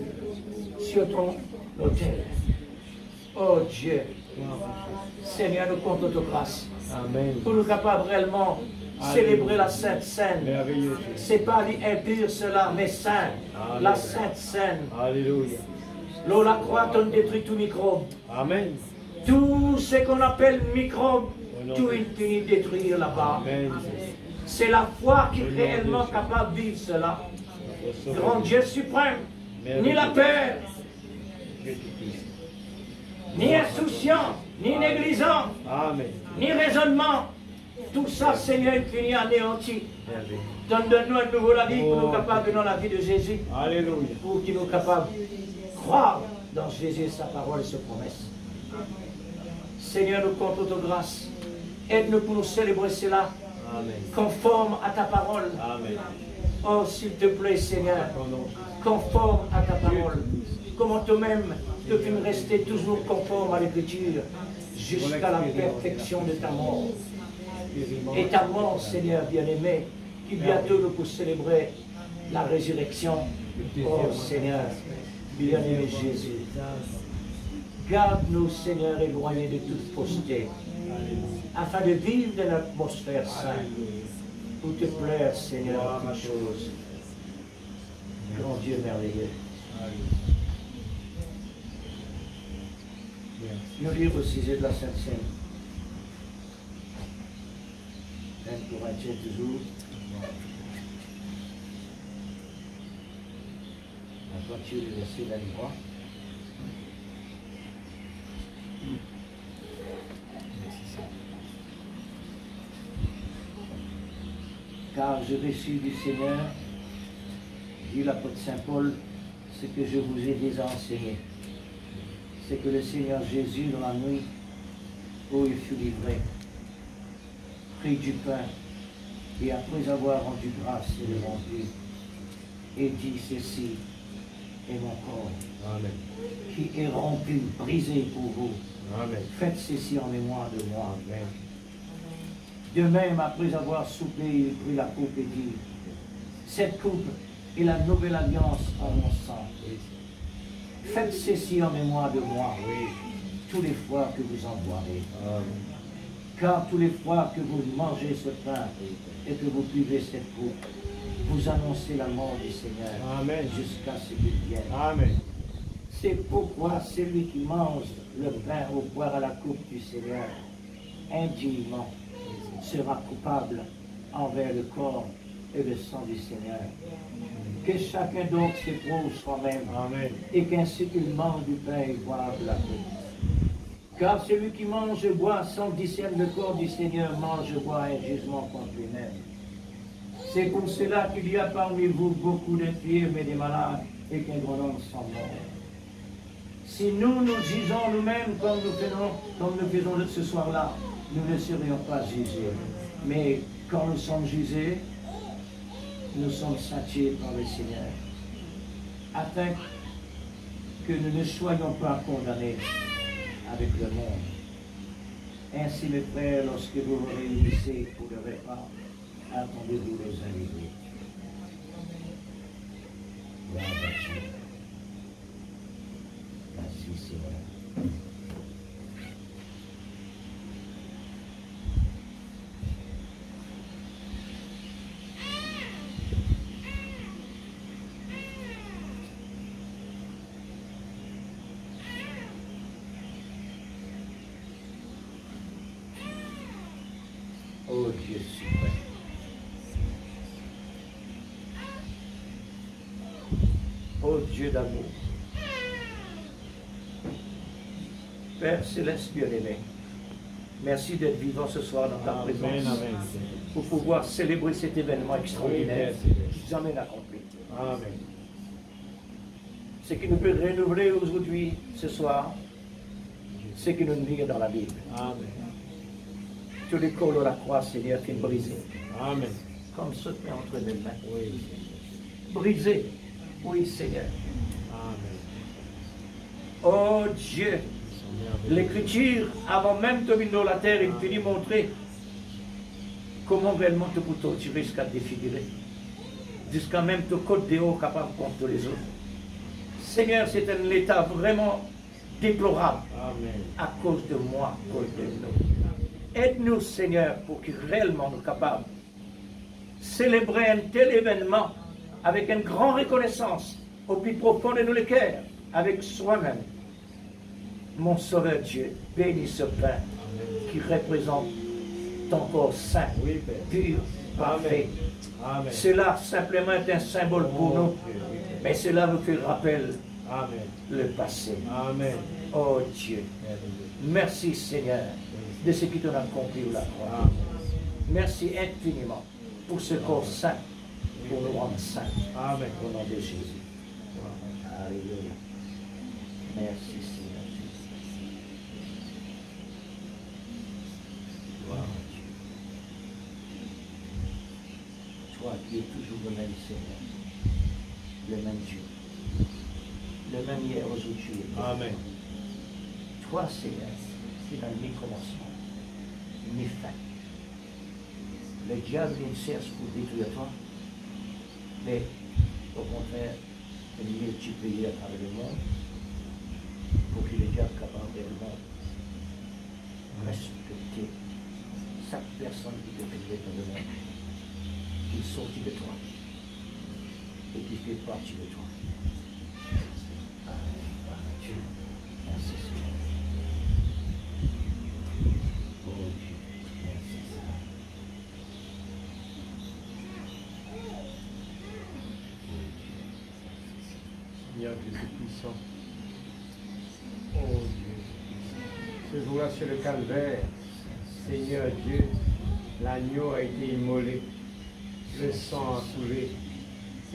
S3: sur ton autel. Oh Dieu, Seigneur, nous comptons ta grâce
S1: Amen.
S3: pour nous capables réellement célébrer la Sainte Seine.
S1: Merveilleux.
S3: C'est pas impur cela, mais saint. La Sainte Seine.
S1: Alléluia.
S3: L'eau la croix, on détruit tout microbe.
S1: Amen.
S3: Tout ce qu'on appelle microbe, tout est fini de détruire là-bas.
S1: Amen.
S3: C'est la foi qui est réellement capable de vivre cela. Grand Dieu suprême, ni la peur, ni insouciant, ni négligent,
S1: Amen.
S3: ni raisonnement. Tout ça, Seigneur, est fini anéanti. Donne-nous un nouveau la vie pour nous capables dans la vie de Jésus.
S1: Alléluia.
S3: Pour qu'il nous capables de croire dans Jésus, sa parole et ses promesses. Seigneur, nous comptons ta grâce. Aide-nous pour nous célébrer cela,
S1: Amen.
S3: conforme à ta parole.
S1: Amen.
S3: Oh, s'il te plaît, Seigneur, conforme à ta parole. Comment toi-même, tu peux rester toujours conforme à l'Écriture, jusqu'à la perfection de ta mort. Et ta mort, Seigneur bien-aimé, qui bientôt nous pour célébrer la résurrection. Oh, Seigneur, bien-aimé Jésus. Garde-nous, Seigneur, éloignés de toute fausseté, afin de vivre dans l'atmosphère sainte, pour te plaire, Seigneur, en toutes choses. Grand Dieu merveilleux. Nous lire au sujet de la Sainte Seine. 1 Corinthiens toujours. À partir du verset 23. Car je reçus du Seigneur, dit l'apôtre Saint Paul, ce que je vous ai déjà enseigné. C'est que le Seigneur Jésus, dans la nuit où il fut livré, prit du pain, et après avoir rendu grâce et le remplit, et dit ceci est mon corps,
S1: Amen.
S3: qui est rompu, brisé pour vous.
S1: Amen.
S3: Faites ceci en mémoire de moi. Amen. De même, après avoir soupé, il prit la coupe et dit, cette coupe est la nouvelle alliance en mon sang. Faites ceci en mémoire de moi, tous les fois que vous en boirez.
S1: Amen.
S3: Car tous les fois que vous mangez ce pain et que vous buvez cette coupe, vous annoncez la mort du Seigneur
S1: Amen.
S3: jusqu'à ce qu'il vienne.
S1: Amen.
S3: C'est pourquoi celui qui mange le pain ou boire à la coupe du Seigneur indignement sera coupable envers le corps et le sang du Seigneur. Que chacun donc s'éprouve soi-même
S1: Amen.
S3: et qu'ainsi qu'il mange du pain et boive de la coupe. Car celui qui mange et boit sans discerner le corps du Seigneur mange et boit un jugement contre lui-même. C'est pour cela qu'il y a parmi vous beaucoup d'infirmes et des malades et qu'un grand nombre sont morts. Si nous nous jugeons nous-mêmes comme nous faisons ce soir-là, nous ne serions pas jugés. Mais quand nous sommes jugés, nous sommes sanctifiés par le Seigneur, afin que nous ne soyons pas condamnés avec le monde. Ainsi, mes frères, lorsque vous vous réunissez pour le repas, attendez-vous les uns les autres. Gloire à Dieu. Merci, Seigneur. ô Dieu d'amour. Père Céleste bien-aimé, merci d'être vivant ce soir dans ta présence pour pouvoir célébrer cet événement extraordinaire qui nous amène à accomplir.
S1: Amen.
S3: Ce qui nous peut renouveler aujourd'hui, ce soir, ce qui nous lie dans la Bible.
S1: Amen.
S3: Tous les corps de la croix, Seigneur, qui est brisé.
S1: Amen.
S3: Comme ce fait entre mes mains.
S1: Oui.
S3: Brisé. Oui, Seigneur.
S1: Amen.
S3: Oh Dieu, l'Écriture, avant même de venir dans la terre, il finit montrer comment réellement te couteau tu risques à défigurer. Jusqu'à même te côte de haut capable contre les autres. Seigneur, c'est un état vraiment déplorable.
S1: Amen.
S3: À cause de moi, à cause de nous. Aide-nous, Seigneur, pour que réellement nous capables de célébrer un tel événement avec une grande reconnaissance au plus profond de nos cœurs, avec soi-même. Mon Sauveur Dieu, bénis ce pain qui représente ton corps saint, pur, parfait.
S1: Amen.
S3: Cela simplement est un symbole pour nous, mais cela nous fait rappel
S1: Amen.
S3: le passé.
S1: Amen.
S3: Oh Dieu, merci Seigneur de ce qui t'en a accompli ou la croix.
S1: Amen.
S3: Merci infiniment pour ce corps saint, pour nous rendre saints.
S1: Amen.
S3: Au nom de Jésus. Alléluia. Merci Seigneur Jésus. Gloire à Dieu. Toi qui es toujours le même Seigneur, le même Dieu, le même hier, aujourd'hui.
S1: Amen.
S3: Toi Seigneur, qui n'a ni commencement, ni fin. Le diable il cherche pour détruire toi, mais au contraire, il multiplie à travers le monde pour que le diable soit capable réellement respecter chaque personne qui te fait dans le monde, qui est sortie de toi et qui fait partie de toi. Dieu, merci Seigneur. Oh Dieu, merci Seigneur.
S1: Seigneur Jésus puissant. Oh Dieu. Ce jour-là sur le calvaire, Seigneur Dieu, l'agneau a été immolé, le sang a coulé,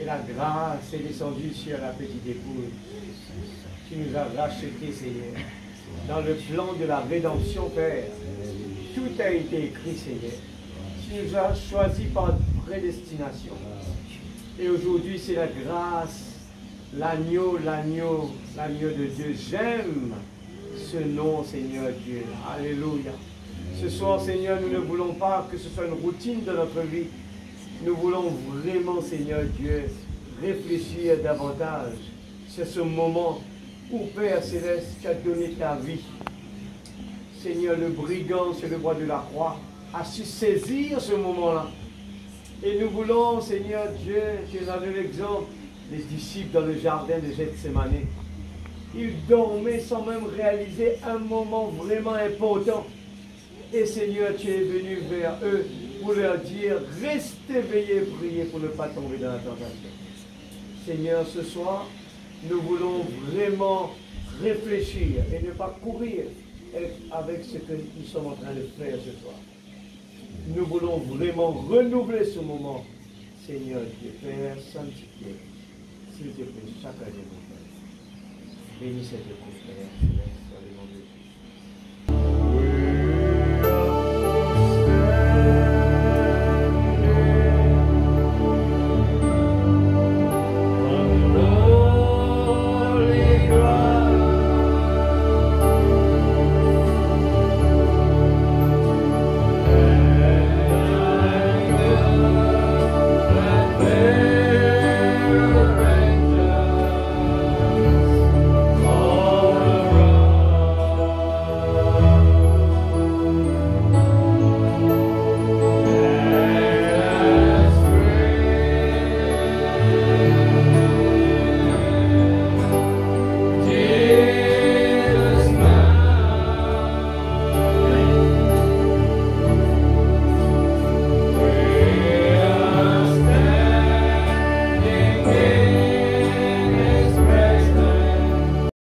S1: et la grâce est descendue sur la petite épouse. Tu nous as rachetés, Seigneur. Dans le plan de la rédemption, Père, tout a été écrit, Seigneur. Tu nous as choisis par prédestination. Et aujourd'hui, c'est la grâce. L'agneau de Dieu. J'aime ce nom, Seigneur Dieu. Alléluia. Ce soir, Seigneur, nous ne voulons pas que ce soit une routine de notre vie. Nous voulons vraiment, Seigneur Dieu, réfléchir davantage. C'est ce moment où, Père Céleste, tu as donné ta vie. Seigneur, le brigand sur le bois de la croix a su saisir ce moment-là. Et nous voulons, Seigneur Dieu, tu as donné l'exemple, les disciples dans le jardin de Gethsémani. Ils dormaient sans même réaliser un moment vraiment important. Et Seigneur, tu es venu vers eux pour leur dire, restez veillés et priez pour ne pas tomber dans la tentation. Seigneur, ce soir, nous voulons vraiment réfléchir et ne pas courir avec ce que nous sommes en train de faire ce soir. Nous voulons vraiment renouveler ce moment. Seigneur Dieu, Père, sanctifié. S'il te plaît, chacun de nous, Père. Bénis cette coupe, Père.